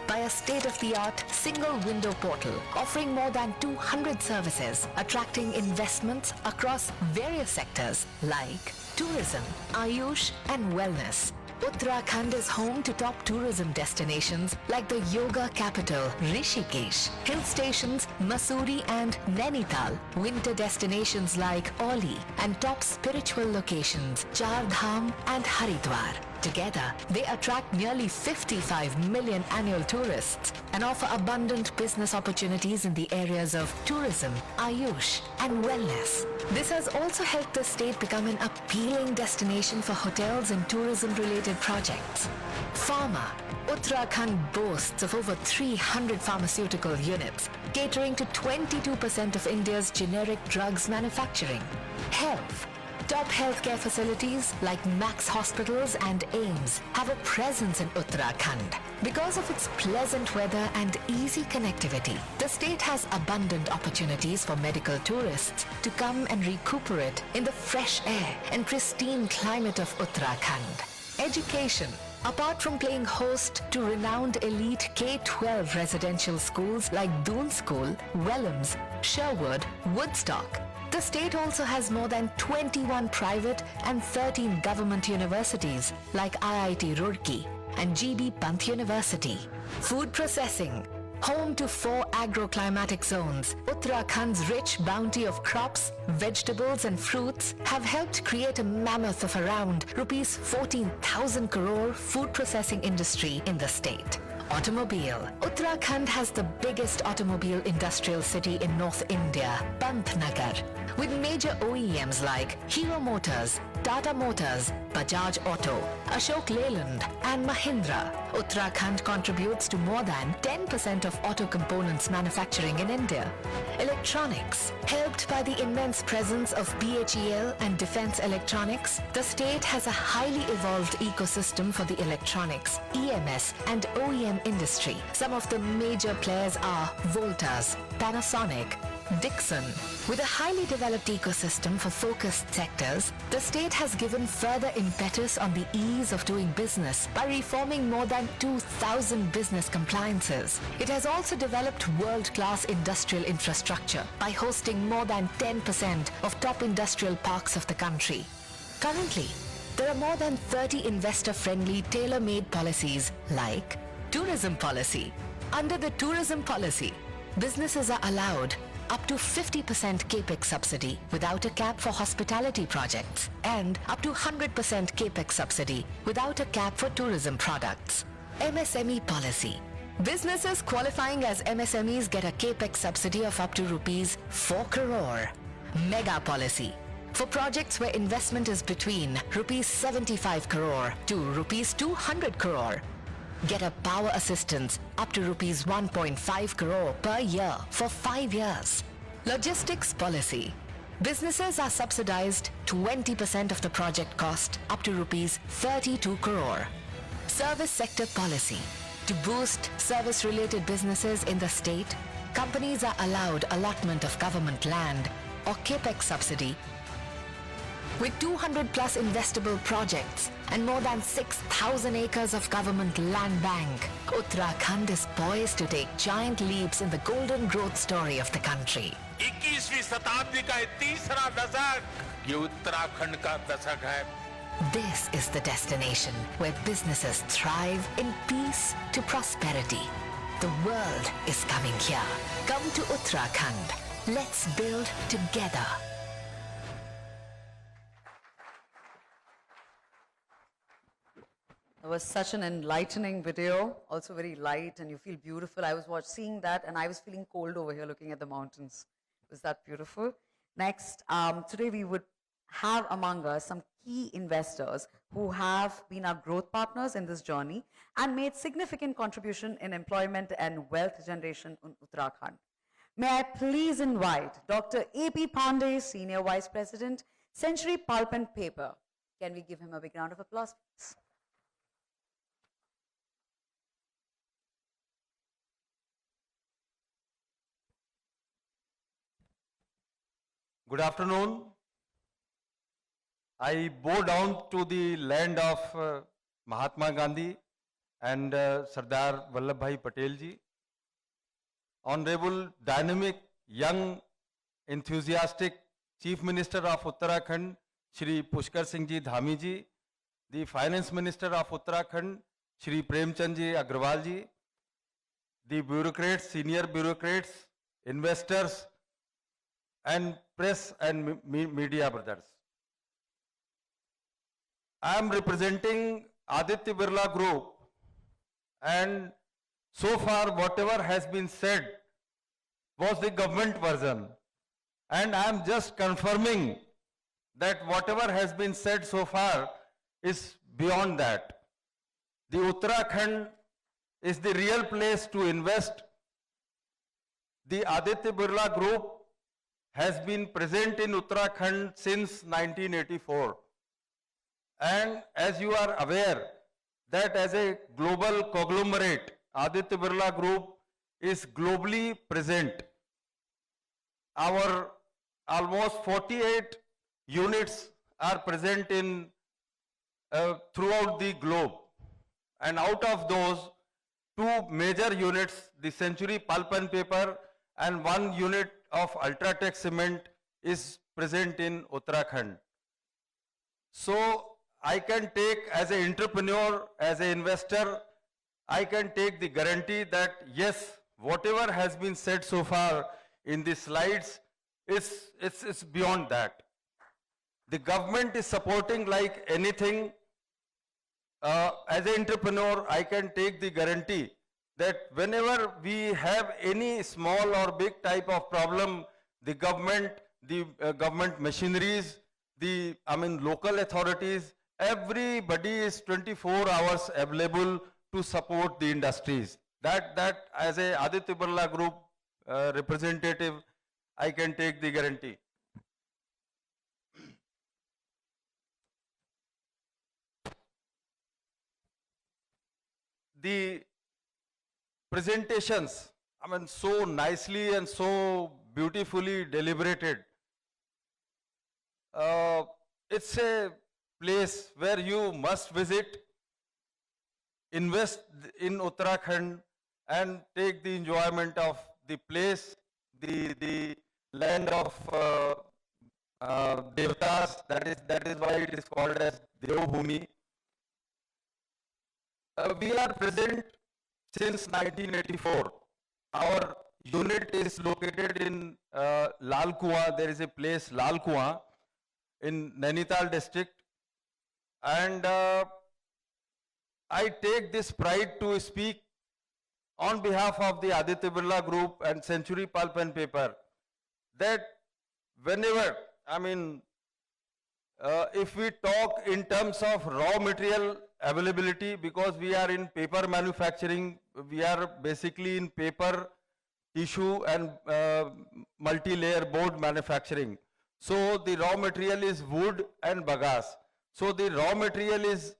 by a state-of-the-art single-window portal offering more than 200 services, attracting investments across various sectors like tourism, Ayush and wellness. Uttarakhand is home to top tourism destinations like the yoga capital Rishikesh, hill stations Mussoorie and Nainital, winter destinations like Oli, and top spiritual locations Char Dham and Haridwar. Together, they attract nearly 55 million annual tourists and offer abundant business opportunities in the areas of tourism, Ayush, and wellness. This has also helped the state become an appealing destination for hotels and tourism-related projects. Pharma. Uttarakhand boasts of over 300 pharmaceutical units, catering to 22% of India's generic drugs manufacturing. Health. Top healthcare facilities like Max Hospitals and AIIMS have a presence in Uttarakhand. Because of its pleasant weather and easy connectivity, the state has abundant opportunities for medical tourists to come and recuperate in the fresh air and pristine climate of Uttarakhand. Education. Apart from playing host to renowned elite K-12 residential schools like Doon School, Wellams, Sherwood, Woodstock, the state also has more than 21 private and 13 government universities like IIT Roorkee and GB Pant University. Food processing. Home to 4 agroclimatic zones, Uttarakhand's rich bounty of crops, vegetables and fruits have helped create a mammoth of around rupees 14,000 crore food processing industry in the state. Automobile. Uttarakhand has the biggest automobile industrial city in North India, Pantnagar, with major OEMs like Hero Motors, Tata Motors, Bajaj Auto, Ashok Leyland and Mahindra. Uttarakhand contributes to more than 10% of auto components manufacturing in India. Electronics. Helped by the immense presence of BHEL and Defense Electronics, the state has a highly evolved ecosystem for the electronics, EMS and OEM industry. Some of the major players are Voltas, Panasonic, Dixon. With a highly developed ecosystem for focused sectors, the state has given further impetus on the ease of doing business by reforming more than 2,000 business compliances. It has also developed world-class industrial infrastructure by hosting more than 10% of top industrial parks of the country. Currently, there are more than 30 investor-friendly tailor-made policies like tourism policy. Under the tourism policy, businesses are allowed up to 50% capex subsidy without a cap for hospitality projects and up to 100% capex subsidy without a cap for tourism products. MSME policy. Businesses qualifying as MSMEs get a capex subsidy of up to rupees 4 crore. Mega policy. For projects where investment is between rupees 75 crore to rupees 200 crore, get a power assistance up to rupees 1.5 crore per year for 5 years. Logistics policy. Businesses are subsidized 20% of the project cost up to rupees 32 crore. Service sector policy. To boost service-related businesses in the state, companies are allowed allotment of government land or capex subsidy. With 200 plus investable projects and more than 6,000 acres of government land bank, Uttarakhand is poised to take giant leaps in the golden growth story of the country. 21वीं शताब्दी का ये तीसरा दशक ये उत्तराखंड का दशक है। This is the destination where businesses thrive in peace to prosperity. The world is coming here. Come to Uttarakhand. Let's build together. It was such an enlightening video, also very light, and you feel beautiful. I was seeing that, and I was feeling cold over here looking at the mountains. It was that beautiful. Next, today we would have among us some key investors who have been our growth partners in this journey and made significant contribution in employment and wealth generation in Uttarakhand. May I please invite Dr. A.P. Pandey, Senior Vice President, Century Pulp and Paper. Can we give him a big round of applause, please? Good afternoon. I bow down to the land of Mahatma Gandhi and Sardar Vallabhbhai Patel ji. Honorable, dynamic, young, enthusiastic Chief Minister of Uttarakhand, Shri Pushkar Singh ji Dhami ji, the Finance Minister of Uttarakhand, Shri Premchand ji Agrawal ji, the bureaucrats, senior bureaucrats, investors, and press and media brothers. I am representing Aditya Birla Group, and so far whatever has been said was the government version, and I am just confirming that whatever has been said so far is beyond that. The Uttarakhand is the real place to invest. The Aditya Birla Group has been present in Uttarakhand since 1984. And as you are aware, that as a global conglomerate, Aditya Birla Group is globally present. Our almost 48 units are present in throughout the globe. And out of those, 2 major units, the Century Pulp and Paper and 1 unit of Ultratech Cement is present in Uttarakhand. So I can take, as an entrepreneur, as an investor, I can take the guarantee that yes, whatever has been said so far in the slides, it's beyond that. The government is supporting like anything. As an entrepreneur, I can take the guarantee that whenever we have any small or big type of problem, the government machineries, local authorities, everybody is 24 hours available to support the industries. That as a Aditya Birla Group representative, I can take the guarantee. The presentations, so nicely and so beautifully deliberated. It's a place where you must visit, invest in Uttarakhand, and take the enjoyment of the place, the land of Devtas. That is why it is called as Devbhumi. We are present since 1984. Our unit is located in Lal Kuan. There is a place, Lal Kuan, in Nainital district. And I take this pride to speak on behalf of the Aditya Birla Group and Century Pulp and Paper that whenever, if we talk in terms of raw material availability, because we are in paper manufacturing, we are basically in paper, tissue and multi-layer board manufacturing. So the raw material is wood and bagasse. So the raw material is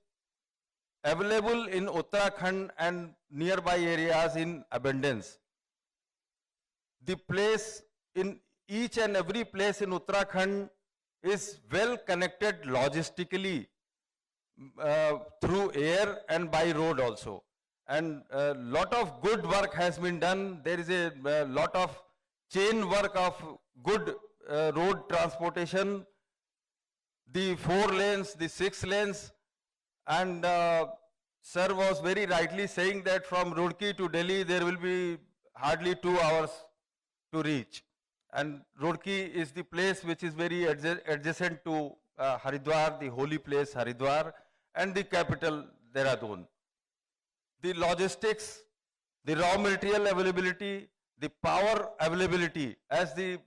available in Uttarakhand and nearby areas in abundance. The place, in each and every place in Uttarakhand is well connected logistically through air and by road also. And a lot of good work has been done. There is a lot of chain work of good road transportation the 4 lanes, the 6 lanes, and sir was very rightly saying that from Roorkee to Delhi there will be hardly 2 hours to reach. And Roorkee is the place which is very adjacent to Haridwar, the holy place Haridwar, and the capital Dehradun. The logistics, the raw material availability, the power availability, as the,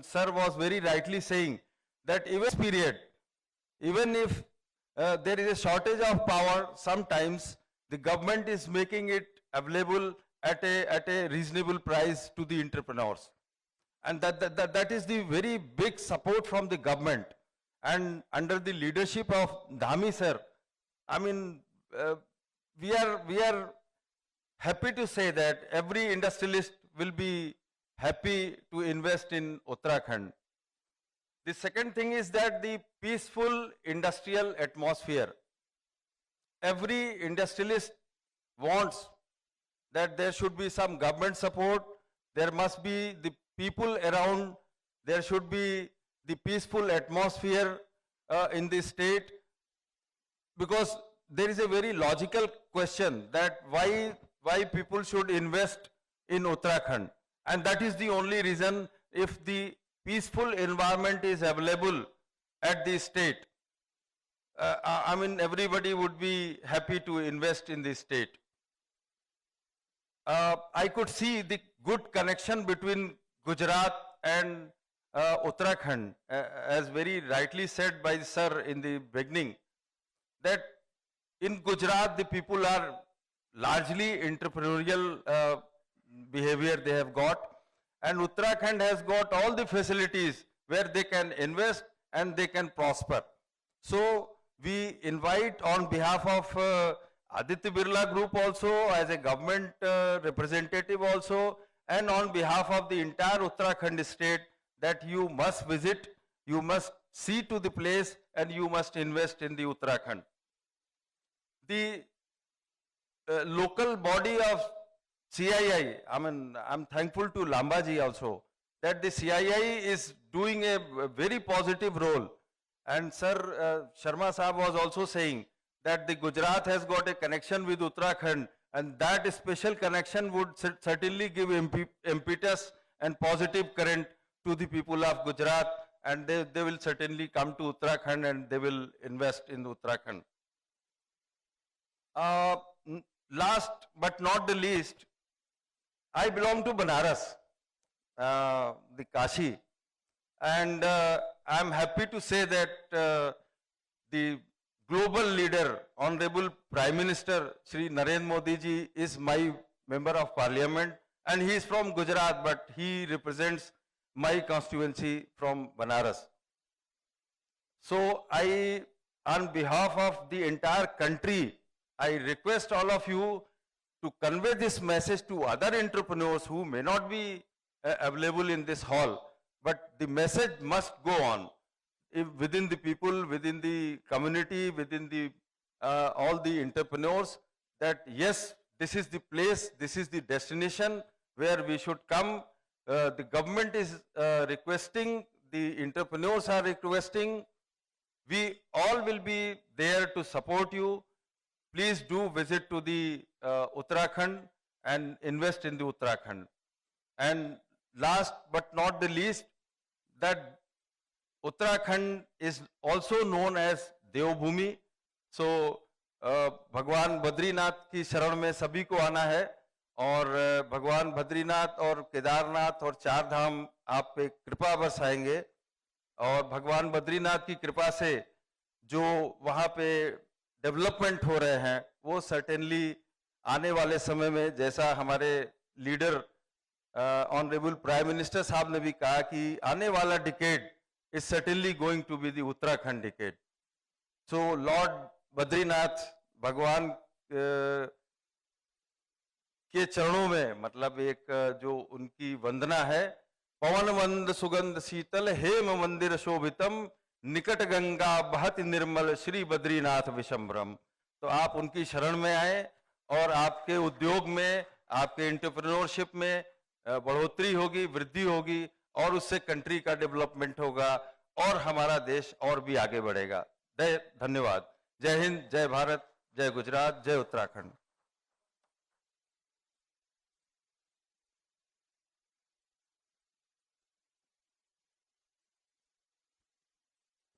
sir was very rightly saying that even this period, even if there is a shortage of power, sometimes the government is making it available at a reasonable price to the entrepreneurs. And that is the very big support from the government. And under the leadership of Dhami sir, we are happy to say that every industrialist will be happy to invest in Uttarakhand. The second thing is that the peaceful industrial atmosphere. Every industrialist wants that there should be some government support, there must be the people around, there should be the peaceful atmosphere in the state, because there is a very logical question that why people should invest in Uttarakhand, and that is the only reason. If the peaceful environment is available at the state, everybody would be happy to invest in the state. I could see the good connection between Gujarat and Uttarakhand, as very rightly said by the sir in the beginning, that in Gujarat the people are largely entrepreneurial behavior they have got, and Uttarakhand has got all the facilities where they can invest and they can prosper. So we invite on behalf of Aditya Birla Group also, as a government representative also, and on behalf of the entire Uttarakhand state, that you must visit, you must see to the place, and you must invest in the Uttarakhand. The local body of CII, I'm thankful to Lambaji also, that the CII is doing a very positive role. And Sir Sharma Sahab was also saying that the Gujarat has got a connection with Uttarakhand, and that special connection would certainly give impetus and positive current to the people of Gujarat, and they will certainly come to Uttarakhand and they will invest in Uttarakhand. Last but not the least, I belong to Banaras, the Kashi, and I'm happy to say that the global leader, Honorable Prime Minister Shri Narendra Modi ji is my member of Parliament, and he is from Gujarat, but he represents my constituency from Banaras. So I, on behalf of the entire country, I request all of you to convey this message to other entrepreneurs who may not be available in this hall, but the message must go on within the people, within the community, within the all the entrepreneurs, that yes, this is the place, this is the destination where we should come. The government is requesting, the entrepreneurs are requesting, we all will be there to support you. Please do visit to the Uttarakhand and invest in the Uttarakhand. And last but not the least, that Uttarakhand is also known as Devbhumi. So भगवान बद्रीनाथ की शरण में सभी को आना है, और भगवान बद्रीनाथ और केदारनाथ और 4 धाम आप पे कृपा बरसाएंगे, और भगवान बद्रीनाथ की कृपा से जो वहाँ पे डेवलपमेंट हो रहे हैं वो सर्टेनली आने वाले समय में, जैसा हमारे लीडर ऑनरेबल प्राइम मिनिस्टर साहब ने भी कहा कि आने वाला decade is certainly going to be the Uttarakhand decade. So Lord Badrinath, भगवान के चरणों में, मतलब एक जो उनकी वंदना है, पवन वंद सुगंध शीतल हेम मंदिर शोभितम निकट गंगा बहत निर्मल श्री बद्रीनाथ विशंभरम. तो आप उनकी शरण में आए और आपके उद्योग में, आपके एंटरप्रेन्योरशिप में बढ़ोतरी होगी, वृद्धि होगी, और उससे कंट्री का डेवलपमेंट होगा, और हमारा देश और भी आगे बढ़ेगा। धन्यवाद। जय हिंद, जय भारत, जय गुजरात, जय Uttarakhand.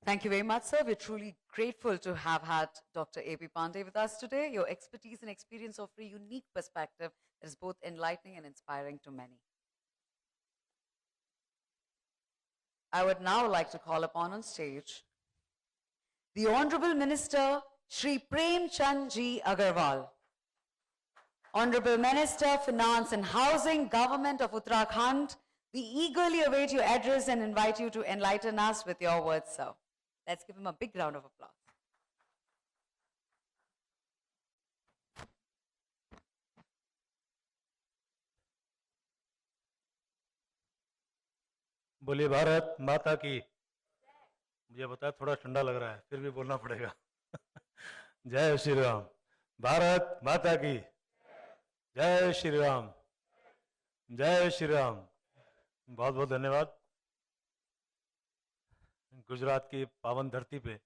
Thank you very much, sir. We're truly grateful to have had Dr. A.P. Pandey with us today. Your expertise and experience offer a unique perspective that is both enlightening and inspiring to many. I would now like to call upon on stage the Honorable Minister, Shri Prem Chand Ji Agarwal. Honorable Minister, Finance and Housing, Government of Uttarakhand, we eagerly await your address and invite you to enlighten us with your words, sir. Let's give him a big round of applause. बोलिए भारत माता की। मुझे पता है थोड़ा ठंडा लग रहा है, फिर भी बोलना पड़ेगा। जय श्री राम। भारत माता की। जय श्री राम। जय श्री राम। बहुत बहुत धन्यवाद। गुजरात की पावन धरती पे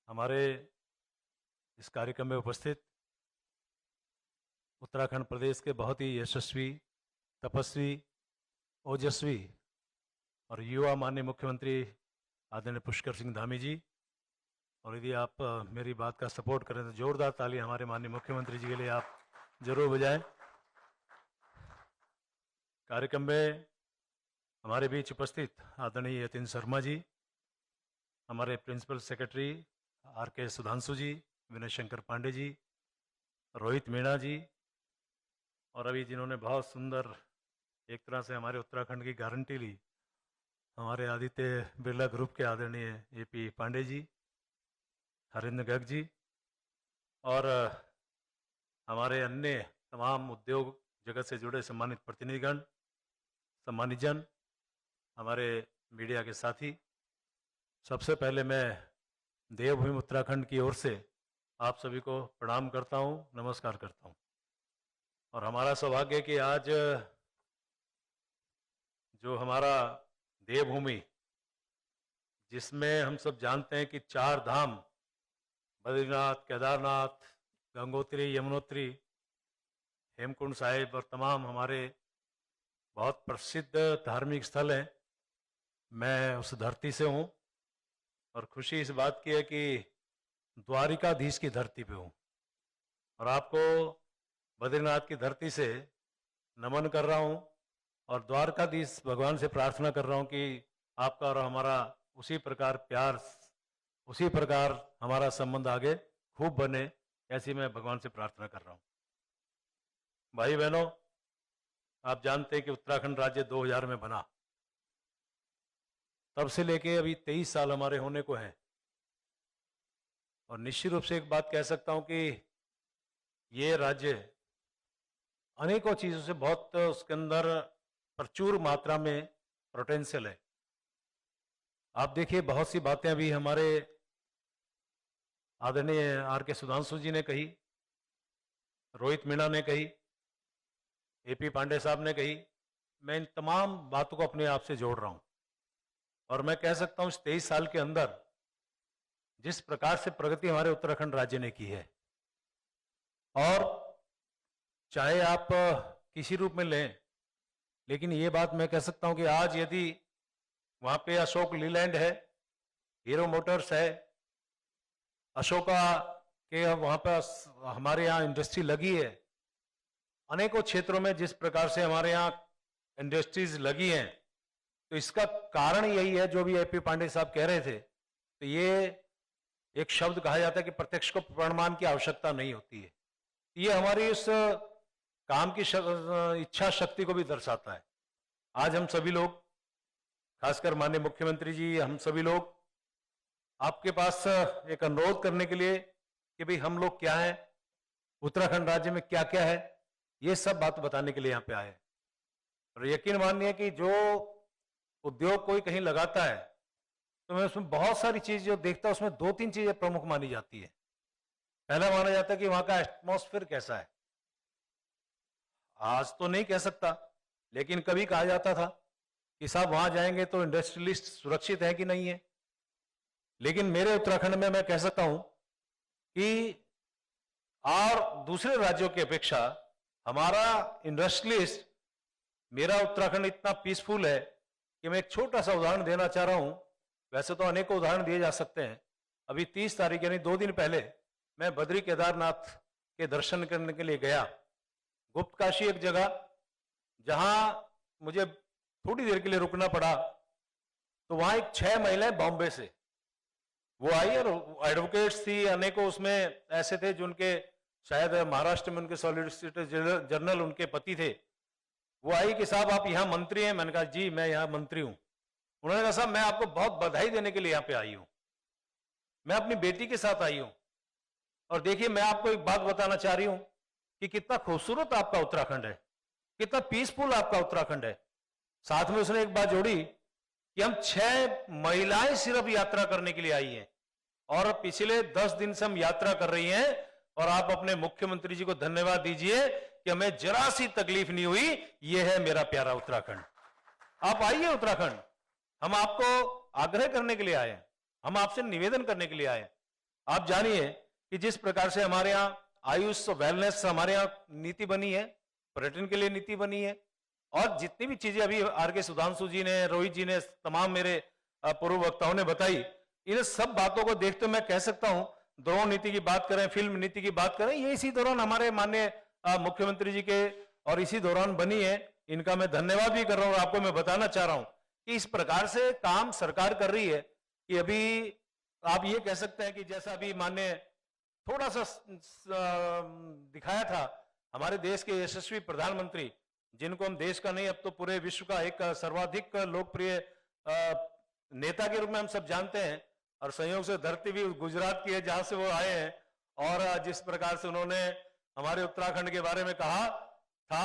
हमारे इस कार्यक्रम में उपस्थित उत्तराखंड प्रदेश के बहुत ही यशस्वी, तपस्वी, ओजस्वी और युवा माननीय मुख्यमंत्री आदरणीय पुष्कर सिंह धामी जी, और यदि आप मेरी बात का सपोर्ट करें तो जोरदार ताली हमारे माननीय मुख्यमंत्री जी के लिए आप जरूर बजाएं। कार्यक्रम में हमारे बीच उपस्थित आदरणीय यतिन शर्मा जी, हमारे principal secretary R K. Sudhanshu ji, Vinay Shankar Pandey ji, Rohit Meena जी, और अभी जिन्होंने बहुत सुंदर एक तरह से हमारे उत्तराखंड की गारंटी ली, हमारे आदित्य बिरला ग्रुप के आदरणीय ए.पी. पांडे जी, हरिंद्र गर्ग जी, और हमारे अन्य तमाम उद्योग जगत से जुड़े सम्मानित प्रतिनिधिगण, सम्मानित जन, हमारे मीडिया के साथी, सबसे पहले मैं देवभूमि उत्तराखंड की ओर से आप सभी को प्रणाम करता हूं, नमस्कार करता हूं। और हमारा सौभाग्य है कि आज जो हमारा देवभूमि, जिसमें हम सब जानते हैं कि 4 धाम बद्रीनाथ, केदारनाथ, गंगोत्री, यमुनोत्री, हेमकुंड साहिब और तमाम हमारे बहुत प्रसिद्ध धार्मिक स्थल हैं, मैं उस धरती से हूँ। और खुशी इस बात की है कि द्वारिकाधीश की धरती पे हूँ, और आपको बद्रीनाथ की धरती से नमन कर रहा हूँ, और द्वारकाधीश भगवान से प्रार्थना कर रहा हूँ कि आपका और हमारा उसी प्रकार प्यार, उसी प्रकार हमारा संबंध आगे खूब बने, ऐसी मैं भगवान से प्रार्थना कर रहा हूँ। भाई बहनों, आप जानते हैं कि उत्तराखंड राज्य 2000 में बना, तब से लेके अभी 23 साल हमारे होने को हैं, और निश्चित रूप से एक बात कह सकता हूं कि ये राज्य अनेकों चीजों से बहुत, उसके अंदर प्रचुर मात्रा में पोटेंशियल है। आप देखिए, बहुत सी बातें अभी हमारे आदरणीय आर.के. सुधांशु जी ने कही, रोहित मीणा ने कही, ए.पी. पांडे साहब ने कही। मैं इन तमाम बातों को अपने आप से जोड़ रहा हूं, और मैं कह सकता हूं इस 23 साल के अंदर जिस प्रकार से प्रगति हमारे उत्तराखंड राज्य ने की है, और चाहे आप किसी रूप में लें, लेकिन ये बात मैं कह सकता हूं कि आज यदि वहां पे अशोक लीलैंड है, हीरो मोटर्स है, अशोका के वहां पर हमारे यहाँ इंडस्ट्री लगी है, अनेकों क्षेत्रों में जिस प्रकार से हमारे यहाँ इंडस्ट्रीज लगी हैं, तो इसका कारण यही है जो भी ए.पी. पांडे साहब कह रहे थे। तो ये एक शब्द कहा जाता है कि प्रत्यक्ष को प्रमाण की आवश्यकता नहीं होती है। ये हमारी इस काम की इच्छा शक्ति को भी दर्शाता है। आज हम सभी लोग, खासकर माननीय मुख्यमंत्री जी, हम सभी लोग आपके पास एक अनुरोध करने के लिए कि भाई हम लोग क्या हैं, उत्तराखंड राज्य में क्या क्या है, ये सब बात बताने के लिए यहाँ पे आए। और यकीन मानिए कि जो उद्योग कोई कहीं लगाता है तो मैं उसमें बहुत सारी चीज जो देखता हूं, उसमें 2-3 चीजें प्रमुख मानी जाती है। पहला माना जाता है कि वहां का एटमॉस्फेयर कैसा है। आज तो नहीं कह सकता, लेकिन कभी कहा जाता था कि साहब वहां जाएंगे तो इंडस्ट्रियलिस्ट सुरक्षित है कि नहीं है, लेकिन मेरे उत्तराखंड में मैं कह सकता हूं कि और दूसरे राज्यों की अपेक्षा हमारा इंडस्ट्रियलिस्ट, मेरा उत्तराखंड इतना पीसफुल है कि मैं एक छोटा सा उदाहरण देना चाह रहा हूं। वैसे तो अनेकों उदाहरण दिए जा सकते हैं। अभी 30 तारीख यानी 2 दिन पहले मैं बद्री केदारनाथ के दर्शन करने के लिए गया। गुप्त काशी एक जगह जहां मुझे थोड़ी देर के लिए रुकना पड़ा, तो वहां एक 6 महिलाएं बॉम्बे से वो आई और एडवोकेट्स थी, अनेकों उसमें ऐसे थे जिनके शायद महाराष्ट्र में उनके सॉलिसिटर जनरल उनके पति थे। वो आई कि साहब आप यहाँ मंत्री हैं। मैंने कहा जी मैं यहाँ मंत्री हूं। उन्होंने कहा साहब मैं आपको बहुत बधाई देने के लिए यहाँ पे आई हूं, मैं अपनी बेटी के साथ आई हूं, और देखिए मैं आपको एक बात बताना चाह रही हूं कि कितना खूबसूरत आपका उत्तराखंड है, कितना पीसफुल आपका उत्तराखंड है। साथ में उसने एक बात जोड़ी कि हम 6 महिलाएं सिर्फ यात्रा करने के लिए आई हैं, और पिछले 10 दिन से हम यात्रा कर रही हैं, और आप अपने मुख्यमंत्री जी को धन्यवाद दीजिए कि हमें जरा सी तकलीफ नहीं हुई। यह है मेरा प्यारा उत्तराखंड। आप आइए उत्तराखंड, हम आपको आग्रह करने के लिए आए हैं, हम आपसे निवेदन करने के लिए आए हैं। आप जानिए कि जिस प्रकार से हमारे यहाँ आयुष वेलनेस हमारे यहाँ नीति बनी है, पर्यटन के लिए नीति बनी है, और जितनी भी चीजें अभी आर के सुधांशु जी ने, रोहित जी ने, तमाम मेरे पूर्व वक्ताओं ने बताई, इन सब बातों को देखते मैं कह सकता हूं, ड्रोन नीति की बात करें, फिल्म नीति की बात करें, ये इसी दौरान हमारे माननीय मुख्यमंत्री जी के और इसी दौरान बनी है। इनका मैं धन्यवाद भी कर रहा हूं। आपको मैं बताना चाह रहा हूं कि इस प्रकार से काम सरकार कर रही है कि अभी आप ये कह सकते हैं कि जैसा अभी माननीय थोड़ा सा दिखाया था हमारे देश के यशस्वी प्रधानमंत्री, जिनको हम देश का नहीं अब तो पूरे विश्व का एक सर्वाधिक लोकप्रिय नेता के रूप में हम सब जानते हैं, और संयोग से धरती भी गुजरात की है जहां से वो आए हैं। और जिस प्रकार से उन्होंने हमारे उत्तराखंड के बारे में कहा था,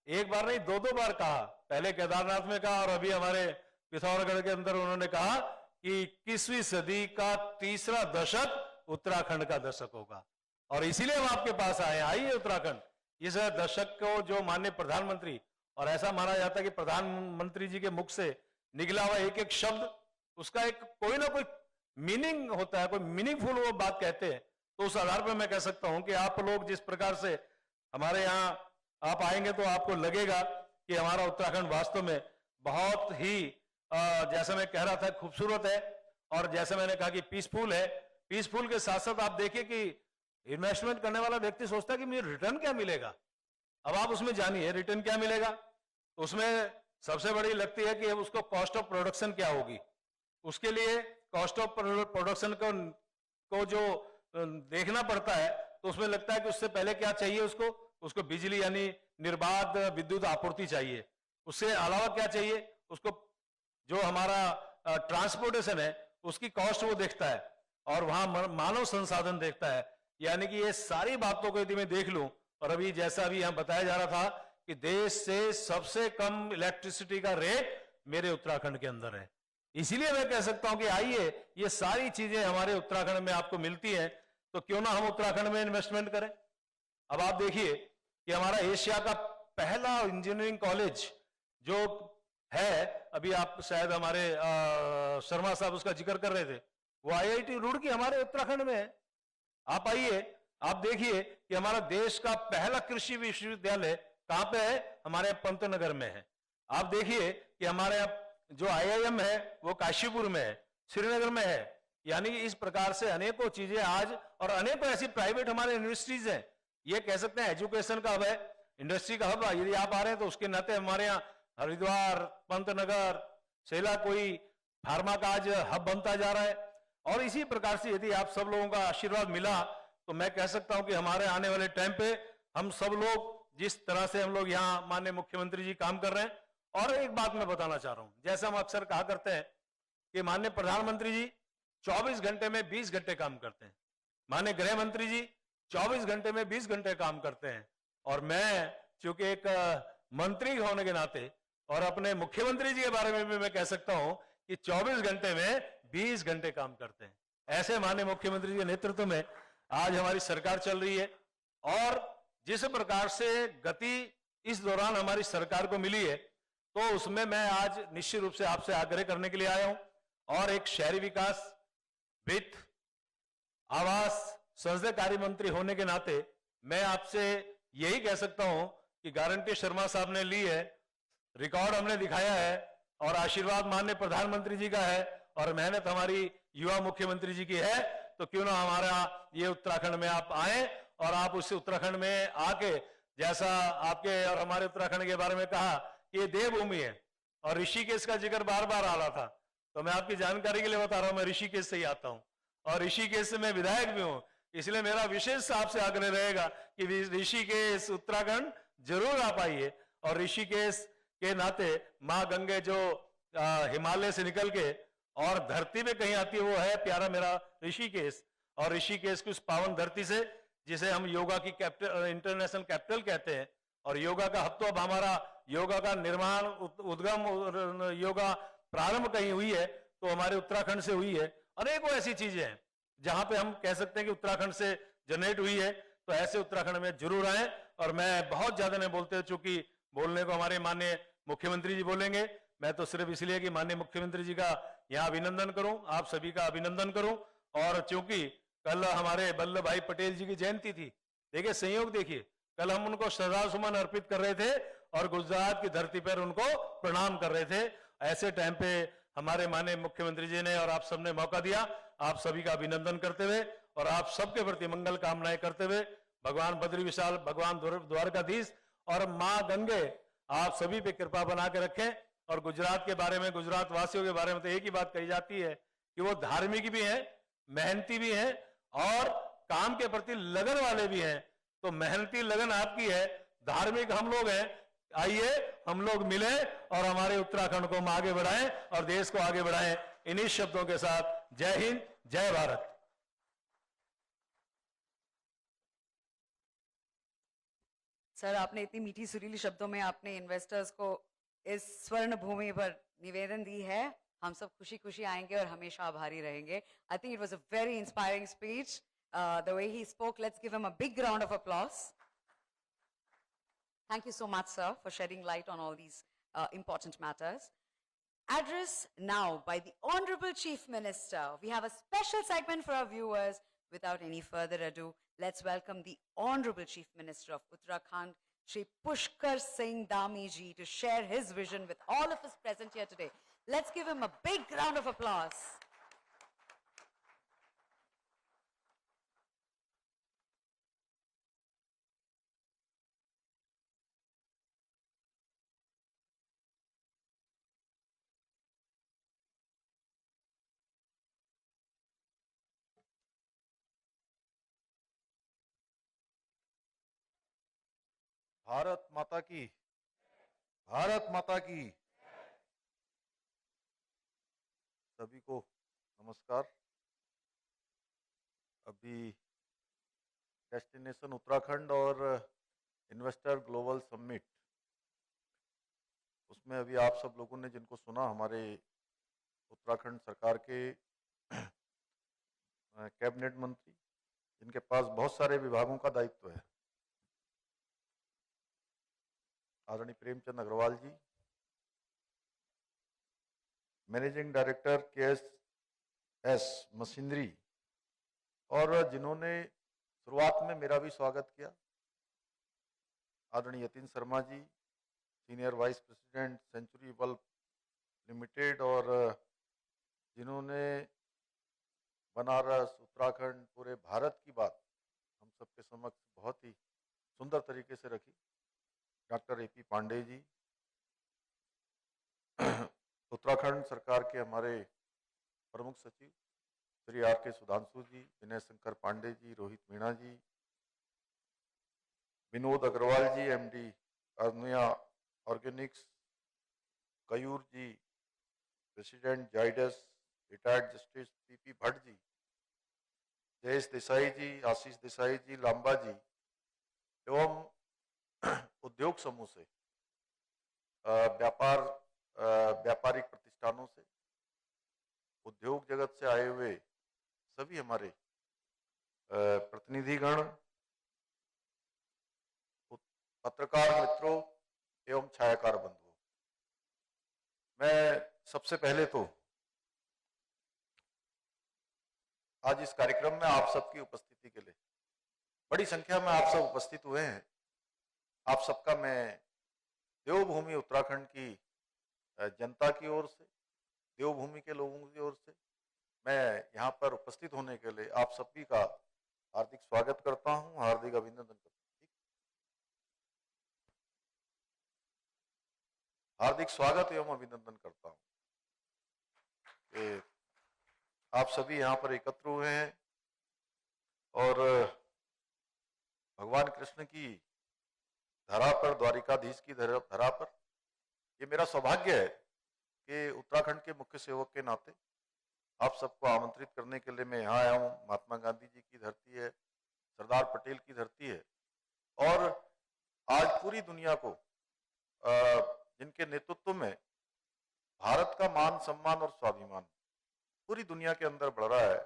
एक बार नहीं 2-2 बार कहा, पहले केदारनाथ में कहा और अभी हमारे पिथौरागढ़ के अंदर उन्होंने कहा कि 21वीं सदी का तीसरा दशक उत्तराखंड का दशक होगा, और इसीलिए हम आपके पास आए। आइए उत्तराखंड। इस दशक को जो माननीय प्रधानमंत्री, और ऐसा माना जाता है कि प्रधानमंत्री जी के मुख से निकला हुआ एक एक शब्द उसका एक कोई ना कोई मीनिंग होता है, कोई मीनिंगफुल वो बात कहते हैं। तो उस आधार पर मैं कह सकता हूं कि आप लोग जिस प्रकार से हमारे यहाँ आप आएंगे तो आपको लगेगा कि हमारा उत्तराखंड वास्तव में बहुत ही जैसा मैं कह रहा था खूबसूरत है, और जैसे मैंने कहा कि पीसफुल है। पीसफुल के साथ साथ आप देखिए कि इन्वेस्टमेंट करने वाला व्यक्ति सोचता है कि मुझे रिटर्न क्या मिलेगा। अब आप उसमें जानिए रिटर्न क्या मिलेगा। उसमें सबसे बड़ी लगती है कि उसको कॉस्ट ऑफ प्रोडक्शन क्या होगी। उसके लिए कॉस्ट ऑफ प्रोडक्शन को जो देखना पड़ता है, तो उसमें लगता है कि उससे पहले क्या चाहिए, उसको बिजली यानी निर्बाध विद्युत आपूर्ति चाहिए। उससे अलावा क्या चाहिए, उसको जो हमारा ट्रांसपोर्टेशन है उसकी कॉस्ट वो देखता है, और वहां मानव संसाधन देखता है। यानी कि ये सारी बातों को यदि मैं देख लूं, और अभी जैसा अभी यहां बताया जा रहा था कि देश से सबसे कम इलेक्ट्रिसिटी का रेट मेरे उत्तराखंड के अंदर है। इसीलिए मैं कह सकता हूं कि आइए, ये सारी चीजें हमारे उत्तराखंड में आपको मिलती हैं, तो क्यों ना हम उत्तराखंड में इन्वेस्टमेंट करें। अब आप देखिए कि हमारा एशिया का पहला इंजीनियरिंग कॉलेज जो है, अभी आप शायद हमारे शर्मा साहब उसका जिक्र कर रहे थे, वो IIT रुड़की हमारे उत्तराखंड में है। आप आइए, आप देखिए कि हमारा देश का पहला कृषि विश्वविद्यालय कहां पे है, हमारे पंतनगर में है। आप देखिए कि हमारे जो IIM है वो काशीपुर में है, श्रीनगर में है। यानी कि इस प्रकार से अनेकों चीजें आज, और अनेकों ऐसी प्राइवेट हमारे यूनिवर्सिटीज हैं, ये कह सकते हैं एजुकेशन का हब है, इंडस्ट्री का हब है। यदि आप आ रहे हैं तो उसके नाते हमारे यहाँ हरिद्वार, पंतनगर, सेला कोई फार्मा का आज हब बनता जा रहा है। और इसी प्रकार से यदि आप सब लोगों का आशीर्वाद मिला तो मैं कह सकता हूं कि हमारे आने वाले टाइम पे हम सब लोग जिस तरह से हम लोग यहाँ माननीय मुख्यमंत्री जी काम कर रहे हैं। और एक बात मैं बताना चाह रहा हूं, जैसे हम अक्सर कहा करते हैं कि माननीय प्रधानमंत्री जी 24 घंटे में 20 घंटे काम करते हैं, माननीय गृह मंत्री जी 24 घंटे में 20 घंटे काम करते हैं, और मैं चूंकि एक मंत्री होने के नाते और अपने मुख्यमंत्री जी के बारे में भी मैं कह सकता हूं कि 24 घंटे में 20 घंटे काम करते हैं। ऐसे माननीय मुख्यमंत्री जी के नेतृत्व में आज हमारी सरकार चल रही है, और जिस प्रकार से गति इस दौरान हमारी सरकार को मिली है, तो उसमें मैं आज निश्चित रूप से आपसे आग्रह करने के लिए आया हूं। और एक शहरी विकास, वित्त, आवास, संसदीय कार्य मंत्री होने के नाते मैं आपसे यही कह सकता हूं कि गारंटी शर्मा साहब ने ली है, रिकॉर्ड हमने दिखाया है, और आशीर्वाद माननीय प्रधानमंत्री जी का है, और मेहनत हमारी युवा मुख्यमंत्री जी की है। तो क्यों ना हमारा ये उत्तराखंड में आप आए और आप उस उत्तराखंड में आके, जैसा आपके और हमारे उत्तराखंड के बारे में कहा कि ये देवभूमि है, और ऋषिकेश का जिक्र बार बार आ रहा था, तो मैं आपकी जानकारी के लिए बता रहा हूं, मैं ऋषिकेश से ही आता हूं और ऋषिकेश से मैं विधायक भी हूं। इसलिए मेरा विशेष आपसे आग्रह रहेगा कि ऋषिकेश उत्तराखंड जरूर आप आइए। और ऋषिकेश के नाते मां गंगे जो हिमालय से निकल के और धरती पे कहीं आती है, वो है प्यारा मेरा ऋषिकेश। और ऋषिकेश की उस पावन धरती से, जिसे हम योगा की कैपिटल, इंटरनेशनल कैपिटल कहते हैं, और योगा का हब तो अब हमारा योगा का निर्माण, उद्गम, योगा प्रारंभ कहीं हुई है तो हमारे उत्तराखंड से हुई है। अनेकों ऐसी चीजें हैं जहां पे हम कह सकते हैं कि उत्तराखंड से जनरेट हुई है। तो ऐसे उत्तराखंड में जरूर आए। और मैं बहुत ज्यादा नहीं बोलते, चूंकि बोलने को हमारे माननीय मुख्यमंत्री जी बोलेंगे, मैं तो सिर्फ इसलिए कि माननीय मुख्यमंत्री जी का यहाँ अभिनंदन करूं, आप सभी का अभिनंदन करूं। और चूंकि कल हमारे वल्लभ भाई पटेल जी की जयंती थी, देखिए संयोग, देखिए कल हम उनको श्रद्धासुमन अर्पित कर रहे थे और गुजरात की धरती पर उनको प्रणाम कर रहे थे। ऐसे टाइम पे हमारे माननीय मुख्यमंत्री जी ने और आप सबने मौका दिया। आप सभी का अभिनंदन करते हुए और आप सबके प्रति मंगल कामनाएं करते हुए, भगवान बद्री विशाल, भगवान द्वारकाधीश और मां गंगे आप सभी पे कृपा बना के रखें। और गुजरात के बारे में, गुजरात वासियों के बारे में तो एक ही बात कही जाती है कि वो धार्मिक भी हैं, मेहनती भी हैं और काम के प्रति लगन वाले भी हैं। तो मेहनती लगन आपकी है, धार्मिक हम लोग हैं। आइए हम लोग मिले और हमारे उत्तराखंड को हम आगे बढ़ाएं और देश को आगे बढ़ाएं। इन्हीं शब्दों के साथ जय हिंद, जय भारत। सर, आपने इतनी मीठी सुरीली शब्दों में आपने इन्वेस्टर्स को इस स्वर्ण भूमि पर निवेदन दी है। हम सब खुशी खुशी आएंगे और हमेशा आभारी रहेंगे। I think it was a very inspiring speech, the way he spoke. Let's give him a big round of applause. Thank you so much, sir, for shedding light on all these important matters. Address now by the Honorable Chief Minister. We have a special segment for our viewers. Without any further ado, let's welcome the Honorable Chief Minister of Uttarakhand, Shri Pushkar Singh Dhami ji, to share his vision with all of us present here today. Let's give him a big round of applause. Bharat माता की, भारत माता की। सभी को नमस्कार। अभी destination Uttarakhand और investor global summit, उसमें अभी आप सब लोगों ने जिनको सुना, हमारे उत्तराखंड सरकार के कैबिनेट मंत्री, जिनके पास बहुत सारे विभागों का दायित्व है, आदरणीय Premchand Agrawal ji, managing director KSS machinery, और जिन्होंने शुरुआत में मेरा भी स्वागत किया, आदरणीय Yatin Sharma ji, senior vice president Century Bulb Limited, और जिन्होंने बनारस, उत्तराखंड, पूरे भारत की बात हम सबके समक्ष बहुत ही सुंदर तरीके से रखी, डॉक्टर AP पांडे जी, उत्तराखंड सरकार के हमारे प्रमुख सचिव Shri RK Sudhanshu ji, Vinay Shankar Pandey ji, Rohit Meena ji, Vinod Agrawal ji, MD Arnia organics, Kayur ji, president Zydus, retired justice PP Bhatt ji, Jayesh Desai ji, Ashish Desai ji, Lamba ji, एवं उद्योग समूह से, व्यापारिक प्रतिष्ठानों से, उद्योग जगत से आए हुए सभी हमारे प्रतिनिधिगण, पत्रकार मित्रों एवं छायाकार बंधुओं, मैं सबसे पहले तो आज इस कार्यक्रम में आप सबकी उपस्थिति के लिए, बड़ी संख्या में आप सब उपस्थित हुए हैं, आप सबका मैं देवभूमि उत्तराखंड की जनता की ओर से, देवभूमि के लोगों की ओर से मैं यहाँ पर उपस्थित होने के लिए आप सभी का हार्दिक स्वागत करता हूँ, हार्दिक अभिनंदन करता हूँ। हार्दिक स्वागत एवं अभिनंदन करता हूँ कि आप सभी यहाँ पर एकत्र हुए हैं और भगवान कृष्ण की धरा पर, द्वारिकाधीश की धरा पर, ये मेरा सौभाग्य है कि उत्तराखंड के मुख्य सेवक के नाते आप सबको आमंत्रित करने के लिए मैं यहाँ आया हूँ। महात्मा गांधी जी की धरती है, सरदार पटेल की धरती है, और आज पूरी दुनिया को जिनके नेतृत्व में भारत का मान, सम्मान और स्वाभिमान पूरी दुनिया के अंदर बढ़ रहा है,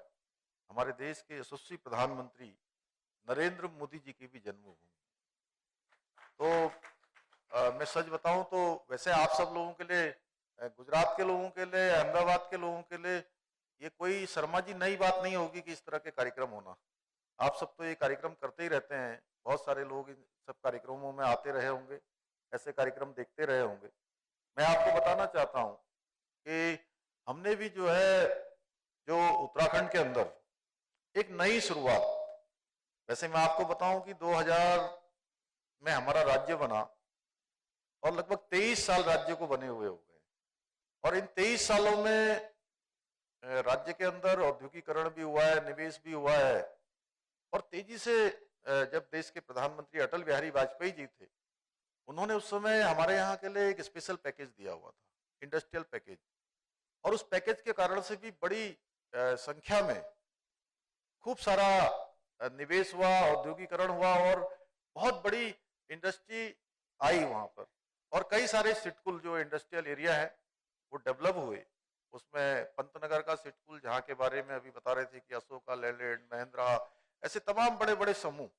हमारे देश के यशस्वी प्रधानमंत्री नरेंद्र मोदी जी की भी जन्मभूमि। तो मैं सच बताऊं तो वैसे आप सब लोगों के लिए, गुजरात के लोगों के लिए, अहमदाबाद के लोगों के लिए ये कोई शर्मा जी नई बात नहीं होगी कि इस तरह के कार्यक्रम होना। आप सब तो ये कार्यक्रम करते ही रहते हैं, बहुत सारे लोग इन सब कार्यक्रमों में आते रहे होंगे, ऐसे कार्यक्रम देखते रहे होंगे। मैं आपको बताना चाहता हूँ कि हमने भी जो है, जो उत्तराखंड के अंदर एक नई शुरुआत, वैसे मैं आपको बताऊं कि 2000 में हमारा राज्य बना और लगभग 23 साल राज्य को बने हुए हो गए, और इन 23 सालों में राज्य के अंदर औद्योगिकरण भी हुआ है, निवेश भी हुआ है, और तेजी से जब देश के प्रधानमंत्री अटल बिहारी वाजपेयी जी थे, उन्होंने उस समय हमारे यहाँ के लिए एक स्पेशल पैकेज दिया हुआ था, इंडस्ट्रियल पैकेज, और उस पैकेज के कारण से भी बड़ी संख्या में खूब सारा निवेश हुआ, औद्योगिकरण हुआ, और बहुत बड़ी इंडस्ट्री आई वहां पर, और कई सारे सिटकुल जो इंडस्ट्रियल एरिया है वो डेवलप हुए। उसमें पंतनगर का सिटकुल, जहाँ के बारे में अभी बता रहे थे कि अशोका, लेलैंड, महिंद्रा, ऐसे तमाम बड़े बड़े समूह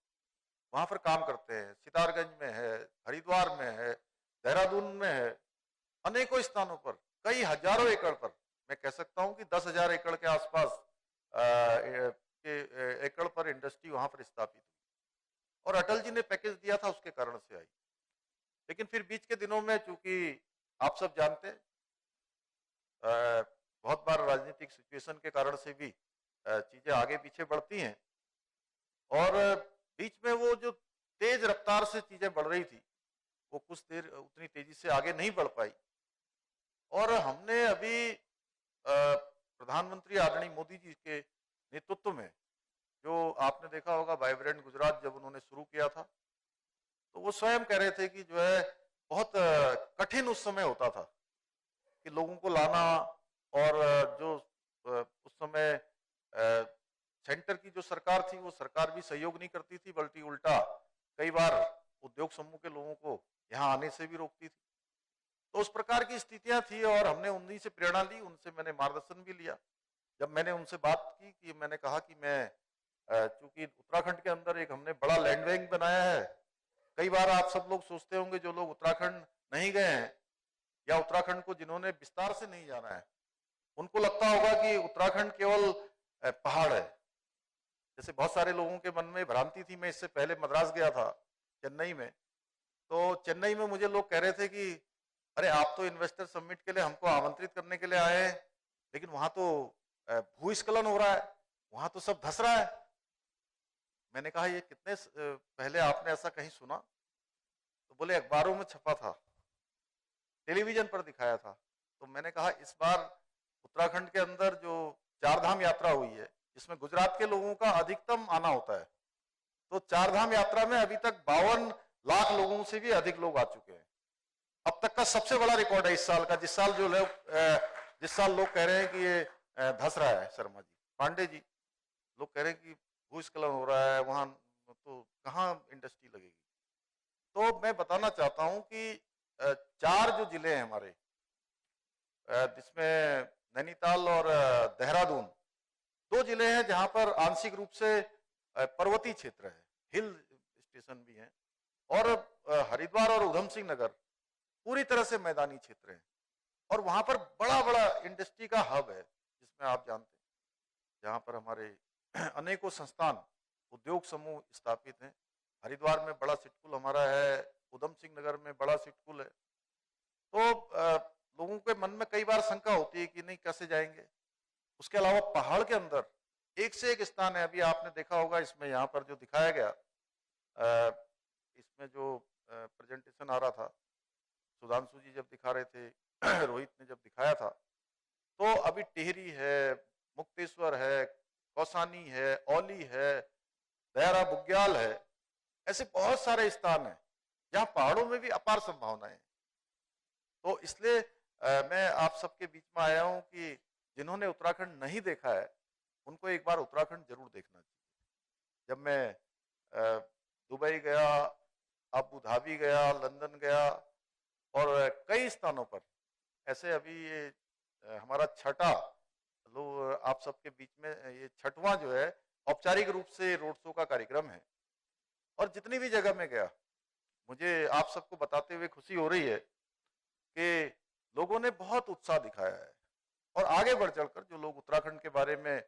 वहां पर काम करते हैं। सितारगंज में है, हरिद्वार में है, देहरादून में है, अनेकों स्थानों पर, कई हजारों एकड़ पर, मैं कह सकता हूं कि 10,000 एकड़ के आसपास एकड़ पर इंडस्ट्री वहां पर स्थापित हुई, और अटल जी ने पैकेज दिया था, उसके कारण से आई। लेकिन फिर बीच के दिनों में, चूंकि आप सब जानते हैं, बहुत बार राजनीतिक सिचुएशन के कारण से भी चीजें आगे पीछे बढ़ती हैं, और बीच में वो जो तेज रफ्तार से चीजें बढ़ रही थी, वो कुछ देर उतनी तेजी से आगे नहीं बढ़ पाई, और हमने अभी प्रधानमंत्री आदरणीय मोदी जी के नेतृत्व में, जो आपने देखा होगा वाइब्रेंट गुजरात जब उन्होंने शुरू किया था, तो वो स्वयं कह रहे थे कि जो है बहुत कठिन उस समय होता था कि लोगों को लाना, और जो उस समय सेंटर की जो सरकार थी, वो सरकार भी सहयोग नहीं करती थी, बल्कि उल्टा कई बार उद्योग समूह के लोगों को यहाँ आने से भी रोकती थी। तो उस प्रकार की स्थितियां थी, और हमने उन्हीं से प्रेरणा ली, उनसे मैंने मार्गदर्शन भी लिया। जब मैंने उनसे बात की कि मैंने कहा कि मैं, चूंकि उत्तराखंड के अंदर एक हमने बड़ा लैंड बैंक बनाया है, कई बार आप सब लोग सोचते होंगे, जो लोग उत्तराखंड नहीं गए हैं या उत्तराखंड को जिन्होंने विस्तार से नहीं जाना है, उनको लगता होगा कि उत्तराखंड केवल पहाड़ है। जैसे बहुत सारे लोगों के मन में भ्रांति थी। मैं इससे पहले मद्रास गया था, चेन्नई में, तो चेन्नई में मुझे लोग कह रहे थे कि अरे आप तो इन्वेस्टर समिट के लिए हमको आमंत्रित करने के लिए आए हैं, लेकिन वहां तो भूस्खलन हो रहा है, वहां तो सब धंस रहा है। मैंने कहा ये कितने पहले आपने ऐसा कहीं सुना? तो बोले अखबारों में छपा था, टेलीविजन पर दिखाया था। तो मैंने कहा इस बार उत्तराखंड के अंदर जो 4 धाम यात्रा हुई है, जिसमें गुजरात के लोगों का अधिकतम आना होता है, तो 4 धाम यात्रा में अभी तक 52 लाख लोगों से भी अधिक लोग आ चुके हैं। अब तक का सबसे बड़ा रिकॉर्ड है इस साल का, जिस साल लोग कह रहे हैं कि ये धंस रहा है। शर्मा जी, पांडे जी, लोग कह रहे हैं कि भूस्खलन हो रहा है, वहां तो कहाँ इंडस्ट्री लगेगी। तो मैं बताना चाहता हूं कि 4 जो जिले हैं हमारे, जिसमें नैनीताल और देहरादून 2 जिले हैं जहां पर आंशिक रूप से पर्वतीय क्षेत्र है, हिल स्टेशन भी हैं, और हरिद्वार और उधम सिंह नगर पूरी तरह से मैदानी क्षेत्र है। और वहां पर बड़ा बड़ा इंडस्ट्री का हब है, जिसमें आप जानते हैं जहां पर हमारे अनेकों संस्थान उद्योग समूह स्थापित हैं। हरिद्वार में बड़ा सिटकुल हमारा है, उधम सिंह नगर में बड़ा सिटकुल है। तो लोगों के मन में कई बार शंका होती है कि नहीं कैसे जाएंगे। उसके अलावा पहाड़ के अंदर एक से एक स्थान है। अभी आपने देखा होगा इसमें यहाँ पर जो दिखाया गया, इसमें जो प्रेजेंटेशन आ रहा था, सुधांशु जी जब दिखा रहे थे रोहित ने जब दिखाया था, तो अभी टिहरी है, मुक्तेश्वर है, कौसानी है, औली है, दयारा बुग्याल है, ऐसे बहुत सारे स्थान हैं जहां पहाड़ों में भी अपार संभावनाएं हैं। तो इसलिए मैं आप सबके बीच में आया हूं कि जिन्होंने उत्तराखंड नहीं देखा है उनको एक बार उत्तराखंड जरूर देखना चाहिए। जब मैं दुबई गया, अबू धाबी गया, लंदन गया और कई स्थानों पर ऐसे, अभी ये हमारा छठा लोग आप सबके बीच में ये छठवां जो है औपचारिक रूप से रोड शो का कार्यक्रम है। और जितनी भी जगह में गया, मुझे आप सबको बताते हुए खुशी हो रही है कि लोगों ने बहुत उत्साह दिखाया है। और आगे बढ़ चढ़कर जो लोग उत्तराखंड के बारे में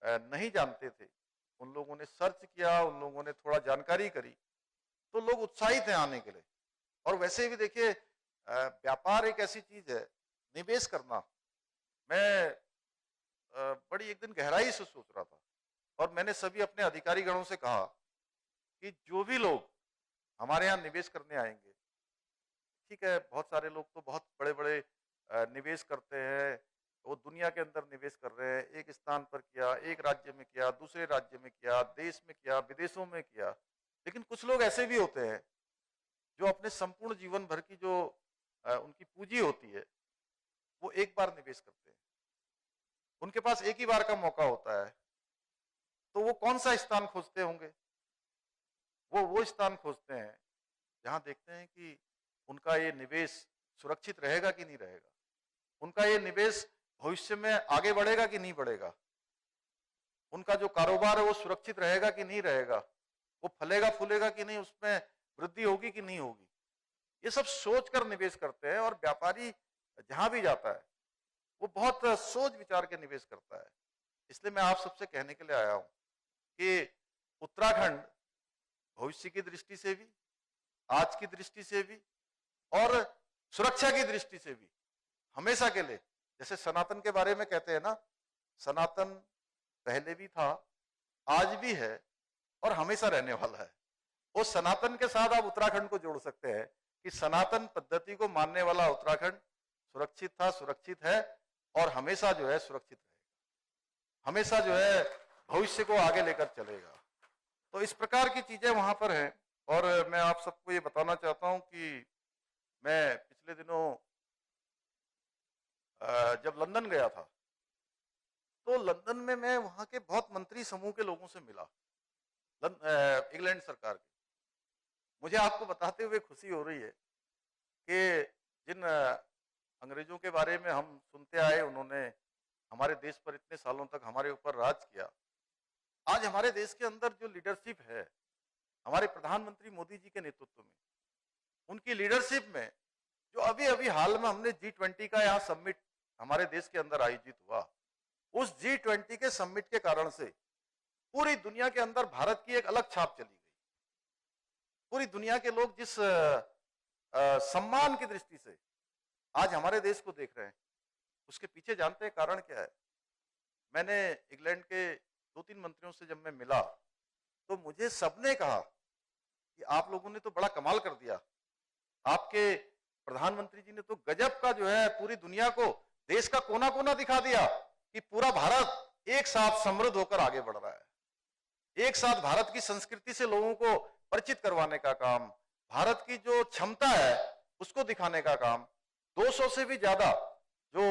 नहीं जानते थे, उन लोगों ने सर्च किया, उन लोगों ने थोड़ा जानकारी करी, तो लोग उत्साहित हैं आने के लिए। और वैसे भी देखिए, व्यापार एक ऐसी चीज है, निवेश करना। मैं बड़ी एक दिन गहराई से सोच रहा था और मैंने सभी अपने अधिकारी गणों से कहा कि जो भी लोग हमारे यहाँ निवेश करने आएंगे, ठीक है, बहुत सारे लोग तो बहुत बड़े बड़े निवेश करते हैं, वो दुनिया के अंदर निवेश कर रहे हैं, एक स्थान पर किया, एक राज्य में किया, दूसरे राज्य में किया, देश में किया, विदेशों में किया। लेकिन कुछ लोग ऐसे भी होते हैं जो अपने संपूर्ण जीवन भर की जो उनकी पूंजी होती है, वो एक बार निवेश करते हैं। उनके पास एक ही बार का मौका होता है, तो वो कौन सा स्थान खोजते होंगे? वो स्थान खोजते हैं जहां देखते हैं कि उनका ये निवेश सुरक्षित रहेगा कि नहीं रहेगा, उनका ये निवेश भविष्य में आगे बढ़ेगा कि नहीं बढ़ेगा, उनका जो कारोबार है वो सुरक्षित रहेगा कि नहीं रहेगा, वो फलेगा फूलेगा कि नहीं, उसमें वृद्धि होगी कि नहीं होगी। ये सब सोचकर निवेश करते हैं। और व्यापारी जहां भी जाता है वो बहुत सोच विचार के निवेश करता है। इसलिए मैं आप सबसे कहने के लिए आया हूं कि उत्तराखंड भविष्य की दृष्टि से भी, आज की दृष्टि से भी और सुरक्षा की दृष्टि से भी हमेशा के लिए, जैसे सनातन के बारे में कहते हैं ना, सनातन पहले भी था, आज भी है और हमेशा रहने वाला है। उस सनातन के साथ आप उत्तराखंड को जोड़ सकते हैं कि सनातन पद्धति को मानने वाला उत्तराखंड सुरक्षित था, सुरक्षित है और हमेशा जो है सुरक्षित रहेगा, हमेशा जो है भविष्य को आगे लेकर चलेगा। तो इस प्रकार की चीजें वहां पर हैं। और मैं आप सबको ये बताना चाहता हूं कि मैं पिछले दिनों जब लंदन गया था, तो लंदन में मैं वहां के बहुत मंत्री समूह के लोगों से मिला, इंग्लैंड सरकार के। मुझे आपको बताते हुए खुशी हो रही है कि जिन अंग्रेजों के बारे में हम सुनते आए, उन्होंने हमारे देश पर इतने सालों तक हमारे ऊपर राज किया, आज हमारे देश के अंदर जो लीडरशिप है हमारे प्रधानमंत्री मोदी जी के नेतृत्व में, उनकी लीडरशिप में, जो अभी अभी हाल में हमने G20 का यहाँ समिट हमारे देश के अंदर आयोजित हुआ, उस G20 के समिट के कारण से पूरी दुनिया के अंदर भारत की एक अलग छाप चली गई। पूरी दुनिया के लोग जिस सम्मान की दृष्टि से आज हमारे देश को देख रहे हैं, उसके पीछे जानते हैं कारण क्या है? मैंने इंग्लैंड के 2-3 मंत्रियों से जब मैं मिला, तो मुझे सबने कहा कि आप लोगों ने तो बड़ा कमाल कर दिया, आपके प्रधानमंत्री जी ने तो गजब का जो है पूरी दुनिया को, देश का कोना कोना दिखा दिया कि पूरा भारत एक साथ समृद्ध होकर आगे बढ़ रहा है। एक साथ भारत की संस्कृति से लोगों को परिचित करवाने का काम, भारत की जो क्षमता है उसको दिखाने का काम, 200 से भी ज्यादा जो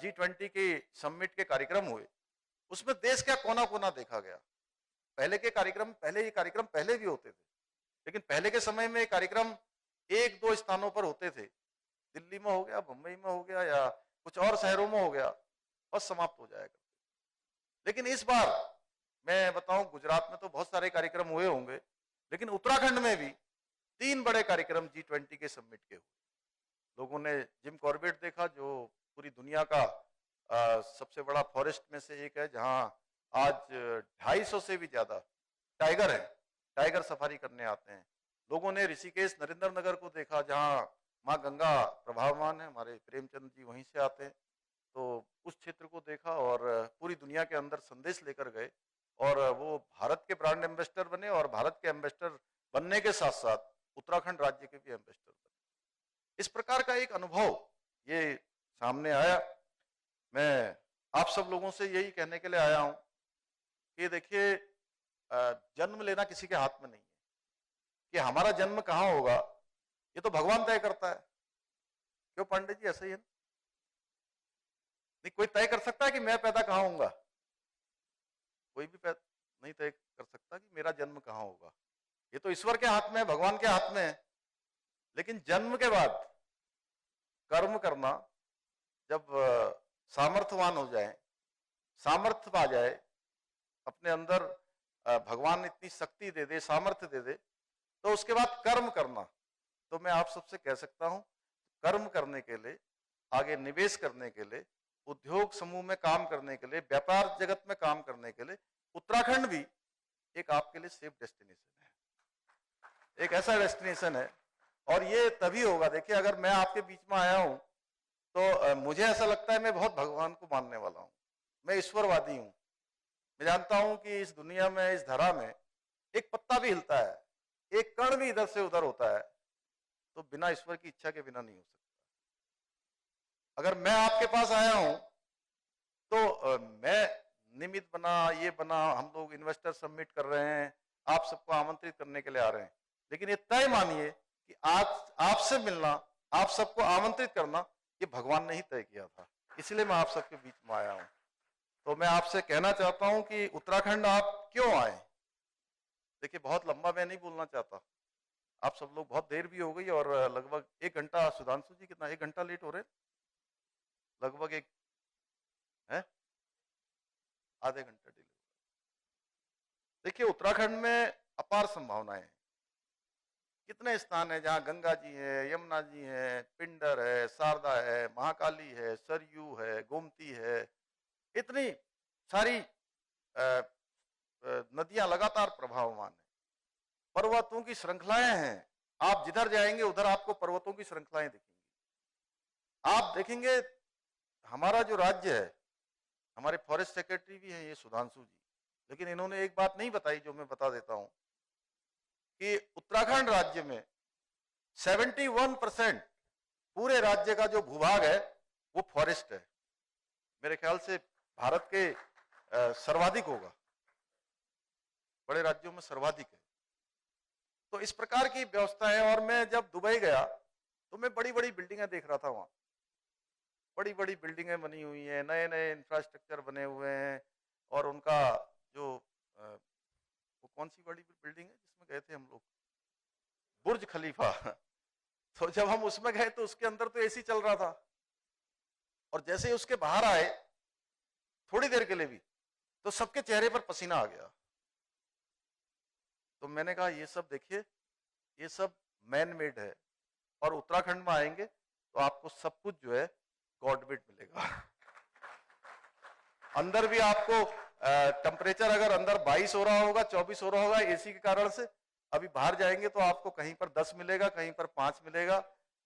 G20 के समिट के कार्यक्रम हुए, उसमें देश का कोना कोना देखा गया। पहले ये कार्यक्रम पहले भी होते थे, लेकिन पहले के समय में कार्यक्रम 1-2 स्थानों पर होते थे, दिल्ली में हो गया, मुंबई में हो गया या कुछ और शहरों में हो गया, बस समाप्त हो जाएगा। लेकिन इस बार मैं बताऊं, गुजरात में तो बहुत सारे कार्यक्रम हुए होंगे, लेकिन उत्तराखंड में भी 3 बड़े कार्यक्रम G20 के समिट के हुए। लोगों ने जिम कॉर्बेट देखा, जो पूरी दुनिया का सबसे बड़ा फॉरेस्ट में से एक है, जहां आज 250 से भी ज्यादा टाइगर है, टाइगर सफारी करने आते हैं। लोगों ने ऋषिकेश नरेंद्र नगर को देखा, जहां माँ गंगा प्रभावमान है, हमारे प्रेमचंद जी वहीं से आते हैं। तो उस क्षेत्र को देखा और पूरी दुनिया के अंदर संदेश लेकर गए, और वो भारत के ब्रांड एम्बेसडर बने, और भारत के एम्बेसडर बनने के साथ साथ उत्तराखंड राज्य के भी एम्बेसडर बने। इस प्रकार का एक अनुभव ये सामने आया। मैं आप सब लोगों से यही कहने के लिए आया हूं कि देखिए, जन्म लेना किसी के हाथ में नहीं है। कि हमारा जन्म कहाँ होगा ये तो भगवान तय करता है। क्यों पांडे जी, ऐसा ही है ना? नहीं, कोई तय कर सकता है कि मैं पैदा कहाँ होऊंगा? कोई भी नहीं तय कर सकता कि मेरा जन्म कहाँ होगा। ये तो ईश्वर के हाथ में है, भगवान के हाथ में है। लेकिन जन्म के बाद कर्म करना, जब सामर्थ्यवान हो जाए, सामर्थ्य पा जाए, अपने अंदर भगवान इतनी शक्ति दे दे, सामर्थ्य दे दे, तो उसके बाद कर्म करना। तो मैं आप सबसे कह सकता हूं, कर्म करने के लिए, आगे निवेश करने के लिए, उद्योग समूह में काम करने के लिए, व्यापार जगत में काम करने के लिए उत्तराखंड भी एक आपके लिए सेफ डेस्टिनेशन है, एक ऐसा डेस्टिनेशन है। और ये तभी होगा, देखिए, अगर मैं आपके बीच में आया हूं तो मुझे ऐसा लगता है मैं बहुत भगवान को मानने वाला हूं, मैं ईश्वरवादी हूं। मैं जानता हूं कि इस दुनिया में, इस धरा में एक पत्ता भी हिलता है, एक कण भी इधर से उधर होता है, तो बिना ईश्वर की इच्छा के बिना नहीं हो सकता। अगर मैं आपके पास आया हूं तो मैं निमित्त बना, ये बना, हम लोग इन्वेस्टर सबमिट कर रहे हैं, आप सबको आमंत्रित करने के लिए आ रहे हैं, लेकिन ये तय मानिए कि आज आपसे मिलना, आप सबको आमंत्रित करना, ये भगवान ने ही तय किया था। इसलिए मैं आप सबके बीच में आया हूं। तो मैं आपसे कहना चाहता हूं कि उत्तराखंड आप क्यों आए। देखिए, बहुत लंबा मैं नहीं बोलना चाहता, आप सब लोग बहुत देर भी हो गई, और लगभग 1 घंटा, सुधांशु जी कितना 1 घंटा लेट हो रहे हैं? लगभग एक है, आधे घंटे डिले। देखिए, उत्तराखंड में अपार संभावनाएं हैं। कितने स्थान है जहां गंगा जी है, यमुना जी है, पिंडर है, शारदा है, महाकाली है, सरयू है, गोमती है, इतनी सारी नदियां लगातार प्रभावमान है। पर्वतों की श्रृंखलाएं हैं, आप जिधर जाएंगे उधर आपको पर्वतों की श्रृंखलाएं दिखेंगी। आप देखेंगे, हमारा जो राज्य है, हमारे फॉरेस्ट सेक्रेटरी भी हैं ये सुधांशु जी, लेकिन इन्होंने एक बात नहीं बताई, जो मैं बता देता हूं, कि उत्तराखंड राज्य में 71% पूरे राज्य का जो भूभाग है वो फॉरेस्ट है। मेरे ख्याल से भारत के सर्वाधिक होगा, बड़े राज्यों में सर्वाधिक है। तो इस प्रकार की व्यवस्था है। और मैं जब दुबई गया तो मैं बड़ी बड़ी बिल्डिंगें देख रहा था, वहां बड़ी बड़ी बिल्डिंगें बनी हुई हैं, नए नए इंफ्रास्ट्रक्चर बने हुए हैं, और उनका जो वो कौन सी बड़ी बिल्डिंग है जिसमें गए थे हम लोग, बुर्ज खलीफा। तो जब हम उसमें गए तो उसके अंदर तो एसी चल रहा था, और जैसे ही उसके बाहर आए थोड़ी देर के लिए भी, तो सबके चेहरे पर पसीना आ गया। तो मैंने कहा, ये सब देखिए, ये सब मैन मेड है, और उत्तराखंड में आएंगे तो आपको सब कुछ जो है गॉड-मेड मिलेगा। अंदर भी आपको टेम्परेचर अगर अंदर 22 हो रहा होगा, 24 हो रहा होगा एसी के कारण से, अभी बाहर जाएंगे तो आपको कहीं पर 10 मिलेगा, कहीं पर 5 मिलेगा,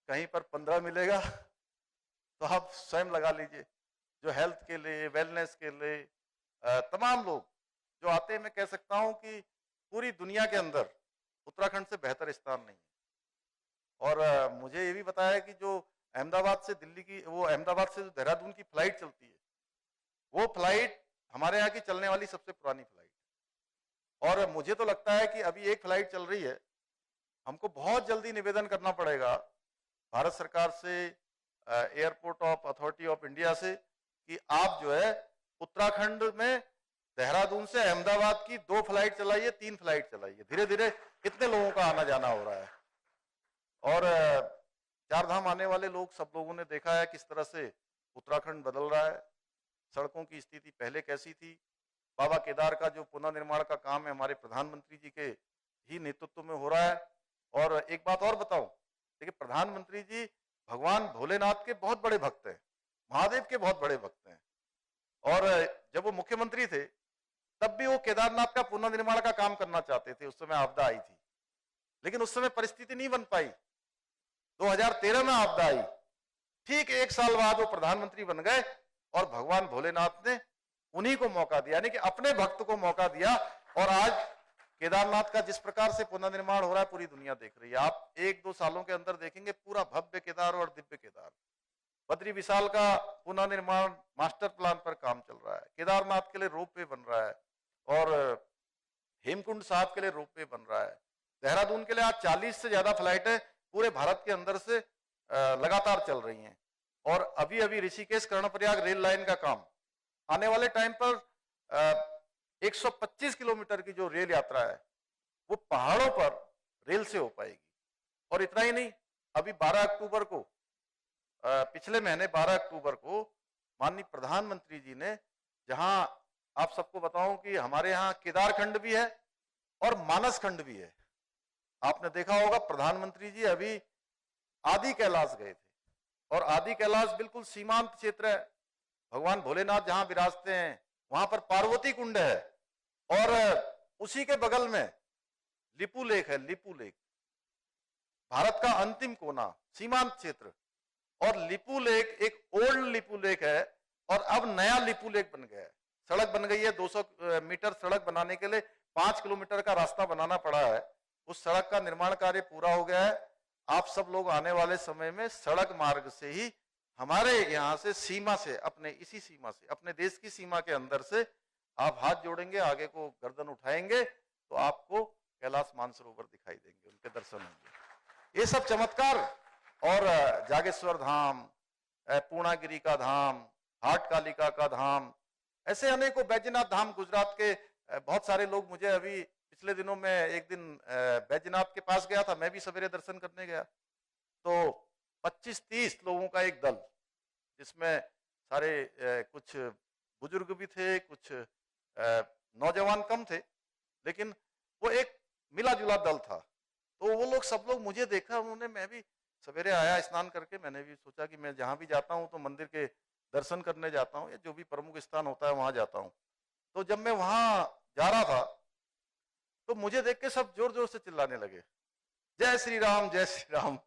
कहीं पर 15 मिलेगा। तो आप स्वयं लगा लीजिए। जो हेल्थ के लिए, वेलनेस के लिए तमाम लोग जो आते हैं, मैं कह सकता हूं कि पूरी दुनिया के अंदर उत्तराखंड से बेहतर स्थान नहीं है। और मुझे ये भी बताया कि जो अहमदाबाद से दिल्ली की, वो अहमदाबाद से जो देहरादून की फ्लाइट चलती है, वो फ्लाइट हमारे यहाँ की चलने वाली सबसे पुरानी फ्लाइट है। और मुझे तो लगता है कि अभी एक फ्लाइट चल रही है, हमको बहुत जल्दी निवेदन करना पड़ेगा भारत सरकार से, airport of authority of India से, कि आप जो है उत्तराखंड में देहरादून से अहमदाबाद की 2 फ्लाइट चलाइए, 3 फ्लाइट चलाइए। धीरे धीरे इतने लोगों का आना जाना हो रहा है। और 4 धाम आने वाले लोग, सब लोगों ने देखा है किस तरह से उत्तराखंड बदल रहा है। सड़कों की स्थिति पहले कैसी थी, बाबा केदार का जो पुनर्निर्माण का काम है हमारे प्रधानमंत्री जी के ही नेतृत्व में हो रहा है। और एक बात और बताऊं, देखिए, प्रधानमंत्री जी भगवान भोलेनाथ के बहुत बड़े भक्त हैं, महादेव के बहुत बड़े भक्त हैं। और जब वो मुख्यमंत्री थे तब भी वो केदारनाथ का पुनर्निर्माण का काम करना चाहते थे। उस समय आपदा आई थी, लेकिन उस समय परिस्थिति नहीं बन पाई। 2013 में आपदा आई, ठीक 1 साल बाद वो प्रधानमंत्री बन गए और भगवान भोलेनाथ ने उन्हीं को मौका दिया, यानी कि अपने भक्त को मौका दिया। और आज केदारनाथ का जिस प्रकार से पुनर्निर्माण हो रहा है पूरी दुनिया देख रही है। आप 1-2 सालों के अंदर देखेंगे पूरा भव्य केदार और दिव्य केदार। बद्री विशाल का पुनर्निर्माण मास्टर प्लान पर काम चल रहा है, केदारनाथ के लिए रोपवे बन रहा है और हेमकुंड साहब के लिए रोपवे बन रहा है। देहरादून के लिए आज 40 से ज्यादा फ्लाइटें पूरे भारत के अंदर से लगातार चल रही हैं। और अभी अभी ऋषिकेश कर्णप्रयाग रेल लाइन का काम आने वाले टाइम पर 125 किलोमीटर की जो रेल यात्रा है वो पहाड़ों पर रेल से हो पाएगी। और इतना ही नहीं, अभी 12 अक्टूबर को पिछले महीने 12 अक्टूबर को माननीय प्रधानमंत्री जी ने, जहां आप सबको बताऊं कि हमारे यहाँ केदार खंड भी है और मानस खंड भी है। आपने देखा होगा प्रधानमंत्री जी अभी आदि कैलाश गए थे और आदि कैलाश बिल्कुल सीमांत क्षेत्र है। भगवान भोलेनाथ जहां विराजते हैं वहां पर पार्वती कुंड है और उसी के बगल में लिपू लेक है। लिपू लेक भारत का अंतिम कोना, सीमांत क्षेत्र। और लिपू लेक एक ओल्ड लिपू लेक है और अब नया लिपू लेक बन गया है। सड़क बन गई है, 200 मीटर सड़क बनाने के लिए 5 किलोमीटर का रास्ता बनाना पड़ा है। उस सड़क का निर्माण कार्य पूरा हो गया है। आप सब लोग आने वाले समय में सड़क मार्ग से ही हमारे यहाँ से सीमा से, अपने इसी सीमा से, अपने देश की सीमा के अंदर से आप हाथ जोड़ेंगे, आगे को गर्दन उठाएंगे तो आपको कैलाश मानसरोवर दिखाई देंगे, उनके दर्शन होंगे। ये सब चमत्कार। और जागेश्वर धाम, पूर्णागिरी का धाम, हाट कालिका का धाम, ऐसे अनेकों, बैजनाथ धाम गुजरात के बहुत सारे लोग, मुझे अभी पिछले दिनों में एक दिन बैजनाथ के पास गया था, मैं भी सवेरे दर्शन करने गया तो 25-30 लोगों का एक दल, जिसमें सारे कुछ बुजुर्ग भी थे, कुछ नौजवान कम थे, लेकिन वो एक मिला जुला दल था। तो वो लोग, सब लोग मुझे देखा उन्होंने, मैं भी सवेरे आया स्नान करके, मैंने भी सोचा कि मैं जहां भी जाता हूं तो मंदिर के दर्शन करने जाता हूं या जो भी प्रमुख स्थान होता है वहां जाता हूं। तो जब मैं वहां जा रहा था तो मुझे देख के सब जोर जोर से चिल्लाने लगे, जय श्री राम, जय श्री राम।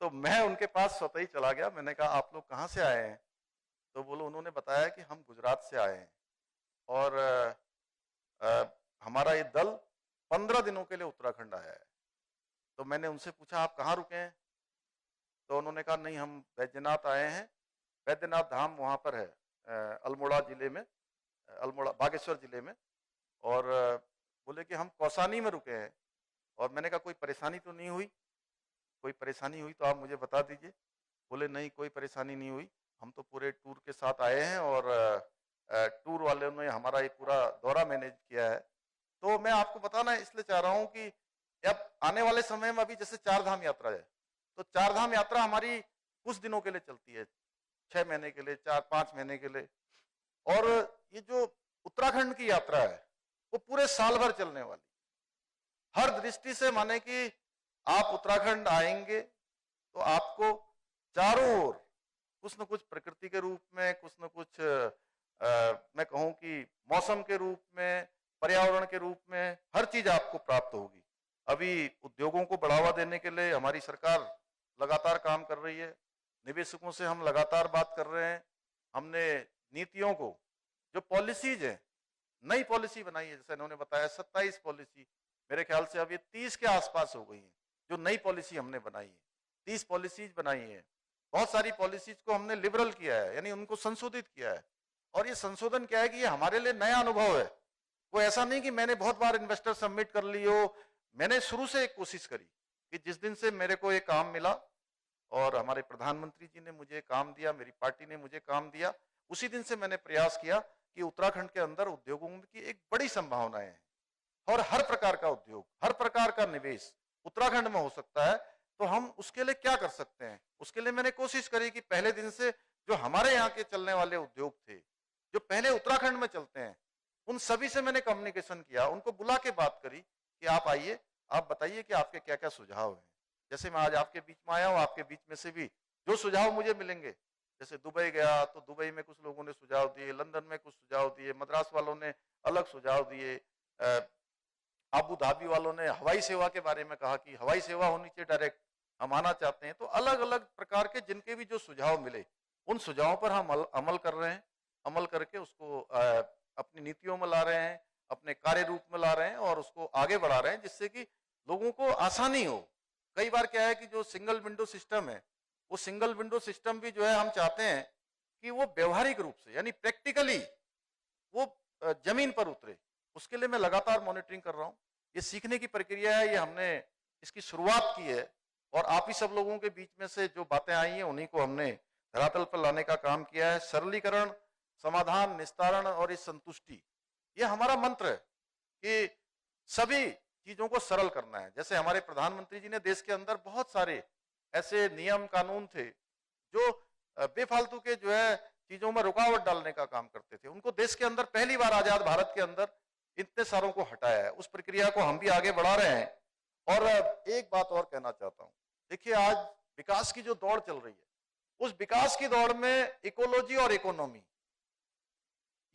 तो मैं उनके पास स्वतः ही चला गया। मैंने कहा आप लोग कहाँ से आए हैं? तो बोलो, उन्होंने बताया कि हम गुजरात से आए हैं और हमारा ये दल 15 दिनों के लिए उत्तराखंड आया है। तो मैंने उनसे पूछा आप कहाँ रुके हैं? तो उन्होंने कहा नहीं, हम बैजनाथ आए हैं, बैद्यनाथ धाम वहाँ पर है अल्मोड़ा जिले में, अल्मोड़ा बागेश्वर जिले में। और बोले कि हम कौसानी में रुके हैं। और मैंने कहा कोई परेशानी तो नहीं हुई? कोई परेशानी हुई तो आप मुझे बता दीजिए। बोले नहीं, कोई परेशानी नहीं हुई, हम तो पूरे टूर के साथ आए हैं और टूर वाले ने हमारा ये पूरा दौरा मैनेज किया है। तो मैं आपको बताना इसलिए चाह रहा हूँ कि अब आने वाले समय में, अभी जैसे 4 धाम यात्रा है, तो 4 धाम यात्रा हमारी कुछ दिनों के लिए चलती है, 6 महीने के लिए, 4-5 महीने के लिए। और ये जो उत्तराखंड की यात्रा है वो पूरे साल भर चलने वाली। हर दृष्टि से, माने कि आप उत्तराखंड आएंगे तो आपको चारों ओर कुछ न कुछ प्रकृति के रूप में, कुछ न कुछ मैं कहूं कि मौसम के रूप में, पर्यावरण के रूप में, हर चीज आपको प्राप्त होगी। अभी उद्योगों को बढ़ावा देने के लिए हमारी सरकार लगातार काम कर रही है, निवेशकों से हम लगातार बात कर रहे हैं। हमने नीतियों को, जो पॉलिसीज है, नई पॉलिसी बनाई है, जैसे इन्होंने बताया 27 पॉलिसी, मेरे ख्याल से अब ये 30 के आसपास हो गई है जो नई पॉलिसी हमने बनाई है। 30 पॉलिसीज बनाई है। बहुत सारी पॉलिसीज को हमने लिबरल किया है, यानी उनको संशोधित किया है। और ये संशोधन क्या है कि ये हमारे लिए नया अनुभव है। वो ऐसा नहीं कि मैंने बहुत बार इन्वेस्टर सबमिट कर ली हो। मैंने शुरू से एक कोशिश करी कि जिस दिन से मेरे को ये काम मिला और हमारे प्रधानमंत्री जी ने मुझे काम दिया, मेरी पार्टी ने मुझे काम दिया, उसी दिन से मैंने प्रयास किया कि उत्तराखंड के अंदर उद्योगों की एक बड़ी संभावनाएं हैं और हर प्रकार का उद्योग, हर प्रकार का निवेश उत्तराखंड में हो सकता है। तो हम उसके लिए क्या कर सकते हैं? उसके लिए मैंने कोशिश करी कि पहले दिन से जो हमारे यहाँ के चलने वाले उद्योग थे, जो पहले उत्तराखंड में चलते हैं, उन सभी से मैंने कम्युनिकेशन किया, उनको बुला के बात करी कि आप आइए, आप बताइए कि आपके क्या क्या सुझाव हैं। जैसे मैं आज आपके बीच में आया हूँ, आपके बीच में से भी जो सुझाव मुझे मिलेंगे, जैसे दुबई गया तो दुबई में कुछ लोगों ने सुझाव दिए, लंदन में कुछ सुझाव दिए, मद्रास वालों ने अलग सुझाव दिए, अबू धाबी वालों ने हवाई सेवा के बारे में कहा कि हवाई सेवा होनी चाहिए डायरेक्ट, हम आना चाहते हैं। तो अलग अलग प्रकार के जिनके भी जो सुझाव मिले, उन सुझावों पर हम अमल कर रहे हैं, अमल करके उसको अपनी नीतियों में ला रहे हैं, अपने कार्य रूप में ला रहे हैं और उसको आगे बढ़ा रहे हैं, जिससे कि लोगों को आसानी हो। कई बार क्या है कि जो सिंगल विंडो सिस्टम है, वो सिंगल विंडो सिस्टम भी जो है हम चाहते हैं कि वो व्यवहारिक रूप से यानी प्रैक्टिकली वो जमीन पर उतरे। उसके लिए मैं लगातार मॉनिटरिंग कर रहा हूँ। ये सीखने की प्रक्रिया है, ये हमने इसकी शुरुआत की है और आप ही सब लोगों के बीच में से जो बातें आई हैं उन्हीं को हमने धरातल पर लाने का काम किया है। सरलीकरण, समाधान, निस्तारण और इस संतुष्टि, ये हमारा मंत्र है कि सभी चीजों को सरल करना है। जैसे हमारे प्रधानमंत्री जी ने देश के अंदर बहुत सारे ऐसे नियम कानून थे जो बेफालतू के जो है चीजों में रुकावट डालने का काम करते थे, उनको देश के अंदर पहली बार आजाद भारत के अंदर इतने सारों को हटाया है। उस प्रक्रिया को हम भी आगे बढ़ा रहे हैं। और एक बात और कहना चाहता हूं, देखिए आज विकास की जो दौड़ चल रही है, उस विकास की दौड़ में इकोलॉजी और इकोनॉमी,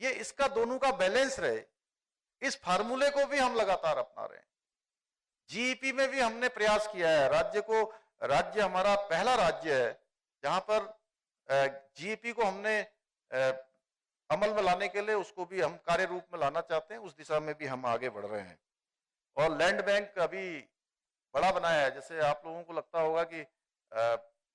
ये इसका दोनों का बैलेंस रहे, इस फार्मूले को भी हम लगातार अपना रहे हैं। जीईपी में भी हमने प्रयास किया है। राज्य हमारा पहला राज्य है जहां पर जीईपी को हमने अमल में लाने के लिए उसको भी हम कार्य रूप में लाना चाहते हैं। उस दिशा में भी हम आगे बढ़ रहे हैं। और लैंड बैंक अभी बड़ा बनाया है। जैसे आप लोगों को लगता होगा कि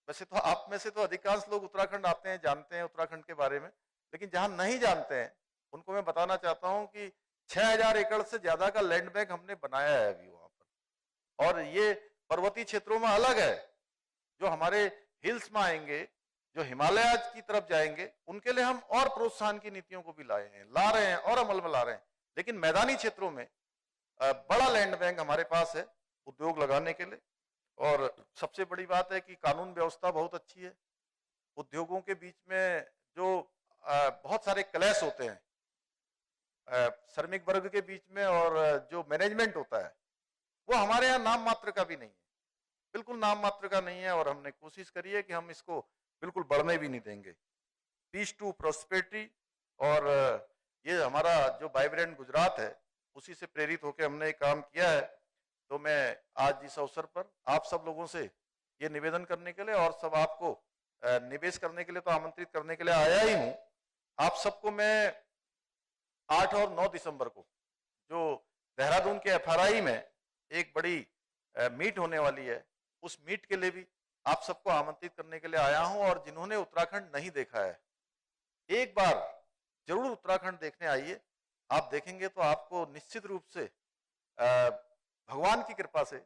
वैसे तो आप में से तो अधिकांश लोग उत्तराखंड आते हैं, जानते हैं उत्तराखंड के बारे में, लेकिन जहां नहीं जानते हैं उनको मैं बताना चाहता हूं कि 6000 एकड़ से ज्यादा का लैंड बैंक हमने बनाया है अभी वहां पर। और ये पर्वतीय क्षेत्रों में अलग है, जो हमारे हिल्स में आएंगे, जो हिमालय की तरफ जाएंगे, उनके लिए हम और प्रोत्साहन की नीतियों को भी ला रहे हैं और अमल में ला रहे हैं। लेकिन मैदानी क्षेत्रों में बड़ा लैंड बैंक हमारे पास है उद्योग लगाने के लिए। और सबसे बड़ी बात है कि कानून व्यवस्था बहुत अच्छी है। उद्योगों के बीच में जो बहुत सारे क्लैश होते हैं श्रमिक वर्ग के बीच में, और जो मैनेजमेंट होता है वो हमारे यहाँ नाम मात्र का भी नहीं है, बिल्कुल नाम मात्र का नहीं है। और हमने कोशिश करी है कि हम इसको बिल्कुल बढ़ने भी नहीं देंगे। पीस टू प्रॉस्पेरिटी, और ये हमारा जो वाइब्रेंट गुजरात है उसी से प्रेरित होकर हमने एक काम किया है। तो मैं आज इस अवसर पर आप सब लोगों से ये निवेदन करने के लिए और सब आपको निवेश करने के लिए तो आमंत्रित करने के लिए आया ही हूँ। आप सबको मैं 8 और 9 दिसंबर को जो देहरादून के FRI में एक बड़ी मीट होने वाली है, उस मीट के लिए भी आप सबको आमंत्रित करने के लिए आया हूं। और जिन्होंने उत्तराखंड नहीं देखा है, एक बार जरूर उत्तराखंड देखने आइए। आप देखेंगे तो आपको निश्चित रूप से भगवान की कृपा से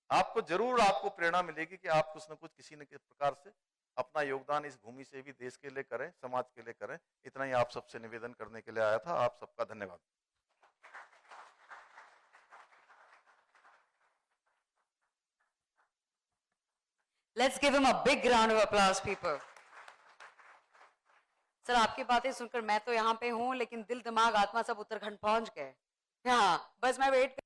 आपको जरूर प्रेरणा मिलेगी कि आप कुछ न कुछ किसी न किसी प्रकार से अपना योगदान इस भूमि से भी देश के लिए करें, समाज के लिए करें। इतना ही आप सबसे निवेदन करने के लिए आया था। आप सबका धन्यवाद। Let's give him a big round of applause, people. Sir, आपकी बातें सुनकर मैं तो यहाँ पे हूँ, लेकिन दिल दिमाग आत्मा सब उत्तराखंड पहुंच गए। हाँ, बस मैं वेट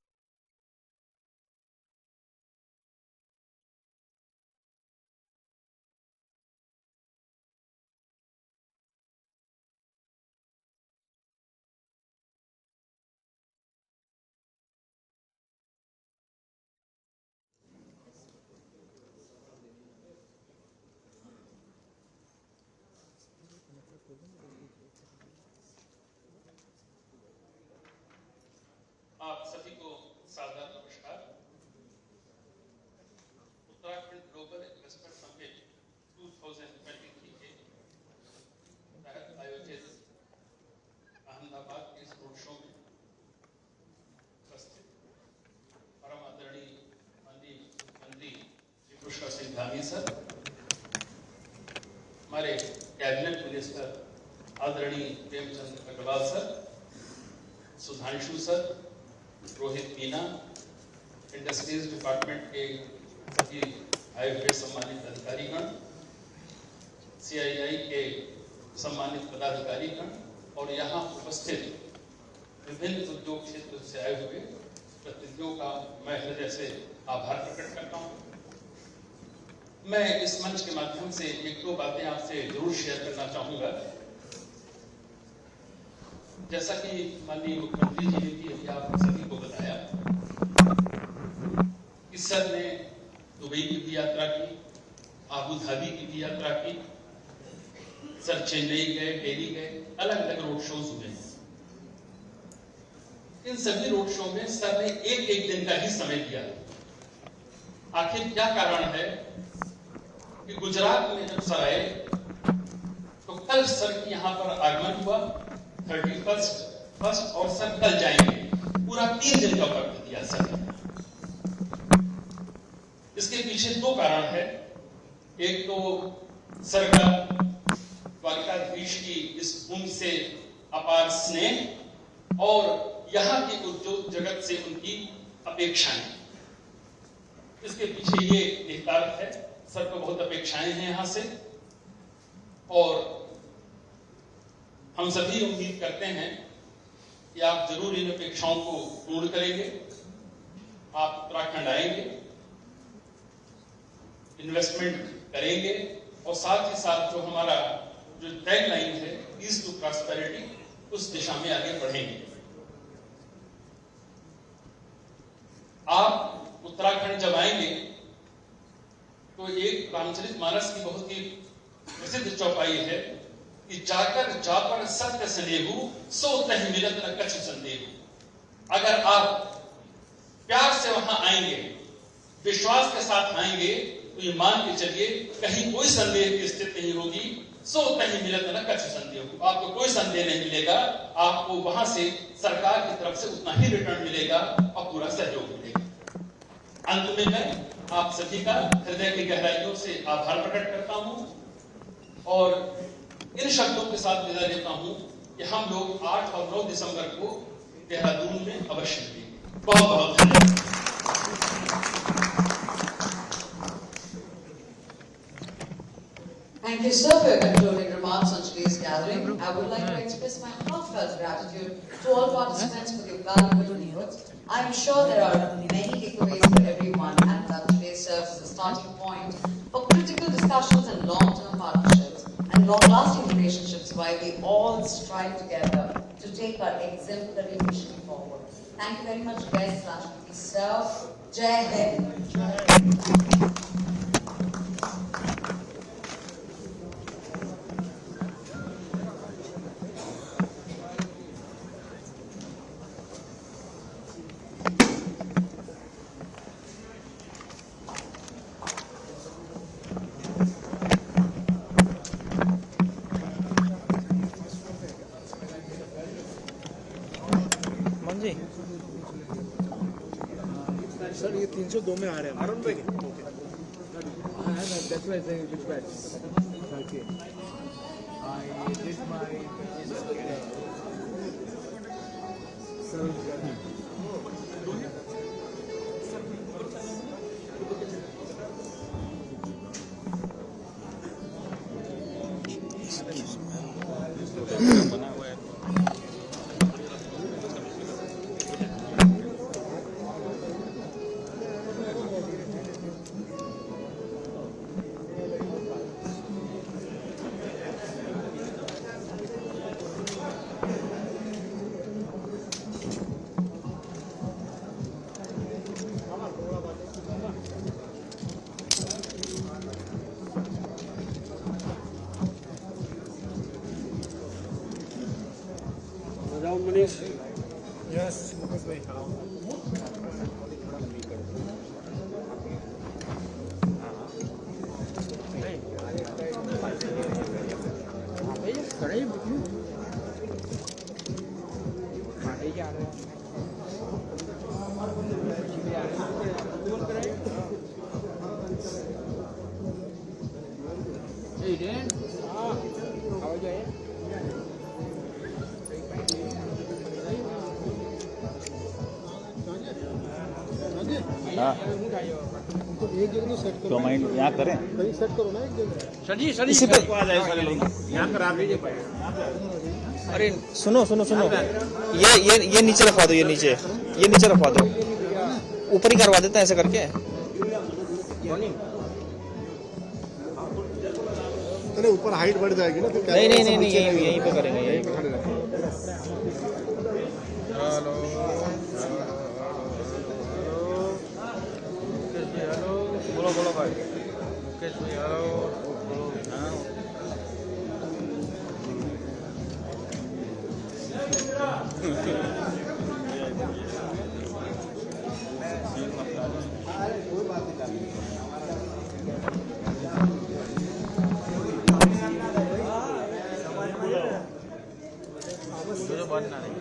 आप सभी को सादर नमस्कार। उत्तराखंड ग्लोबल इन्वेस्टमेंट समिट 2023 के तहत आयोजित अहमदाबाद के इस रोड शो में उपस्थित परम आदरणीय माननीय मुख्यमंत्री श्री पुष्कर सिंह धामी सर, हमारे कैबिनेट मिनिस्टर आदरणीय Premchand Agrawal sir, Sudhanshu sir, Rohit Meena, industries department के सभी आए हुए सम्मानित अधिकारीगण, CII के सम्मानित पदाधिकारीगण और यहाँ उपस्थित विभिन्न उद्योग क्षेत्र से आए हुए प्रतिनिधियों का मैं हृदय से आभार प्रकट करता हूँ। मैं इस मंच के माध्यम से एक दो बातें आपसे जरूर शेयर करना चाहूंगा। जैसा कि माननीय मुख्यमंत्री जी ने भी अभी आप सभी को बताया कि सर ने दुबई की भी यात्रा की, आबू धाबी की भी यात्रा की, सर चेन्नई गए, दिल्ली गए, अलग अलग रोड शोज हुए। इन सभी रोड शो में सर ने एक एक दिन का ही समय दिया। आखिर क्या कारण है कि गुजरात में जब सर आए तो कल सर की यहां पर आगमन हुआ 31 और सर कल जाएंगे, पूरा 3 दिन का वक्त दिया सर ने। इसके पीछे दो कारण है। एक तो सर का द्वारकाधीश की इस भूमि से अपार स्नेह और यहां के उद्योग जगत से उनकी अपेक्षाएं, इसके पीछे ये निहितार्थ है। सर को बहुत अपेक्षाएं हैं यहां से और हम सभी उम्मीद करते हैं कि आप जरूर इन अपेक्षाओं को पूर्ण करेंगे। आप उत्तराखंड आएंगे, इन्वेस्टमेंट करेंगे और साथ ही साथ जो हमारा जो टैगलाइन है ईज टू प्रॉस्पेरिटी, उस दिशा में आगे बढ़ेंगे। आप उत्तराखंड जब आएंगे तो एक रामचरितमानस की बहुत ही प्रसिद्ध चौपाई है कि जाकर जापर सत्य स्नेहु सो तहि मिलत न कछु संदेहु। अगर आप प्यार से वहां आएंगे, विश्वास के साथ आएंगे तो ये मान के चलिए कहीं कोई संदेह की स्थिति नहीं होगी। सो तहि मिलत न कछु संदेहु, आपको कोई संदेह नहीं मिलेगा। आपको वहां से सरकार की तरफ से उतना ही रिटर्न मिलेगा और पूरा सहयोग मिलेगा। अंत में मैं आप सभी का हृदय की गहराइयों से आभार प्रकट करता हूं और इन शब्दों के साथ विदा लेता हूं कि हम लोग 8 और 9 दिसंबर को देहरादून में अवश्य मिलेंगे। बहुत बहुत धन्यवाद। Thank you, sir, for your concluding remarks on today's gathering. I would like to express my heartfelt gratitude to all participants for their valuable inputs. I am sure there are many takeaways for everyone, and that today serves as a starting point for critical discussions and long-term partnerships and long-lasting relationships while we all strive together to take our exemplary mission forward. Thank you very much, guests, sir. Jai Hind. Sir ये 302 में आ रहे हैं अरुण भाई। That's why I say which batch. Okay. I did my Yes, Mukesh bhai. खड़े ही जा रहे हैं। तो माइंड यहाँ करें, सेट करो ना एक जगह। सर जी इसी पे आ जाए सारे लोग यहाँ करा दीजिए। अरे सुनो सुनो सुनो, ये नीचे रखवा दो, ये नीचे रखवा दो, ऊपर ही करवा देते हैं ऐसे करके। इतने ऊपर हाइट बढ़ जाएगी ना, तो नहीं नहीं नहीं नहीं, यहीं पे करेंगे, यहीं पे खड़े रहेंगे। बोलो बोलो भाई, मुकेश भाई हेलो। जो बनना नहीं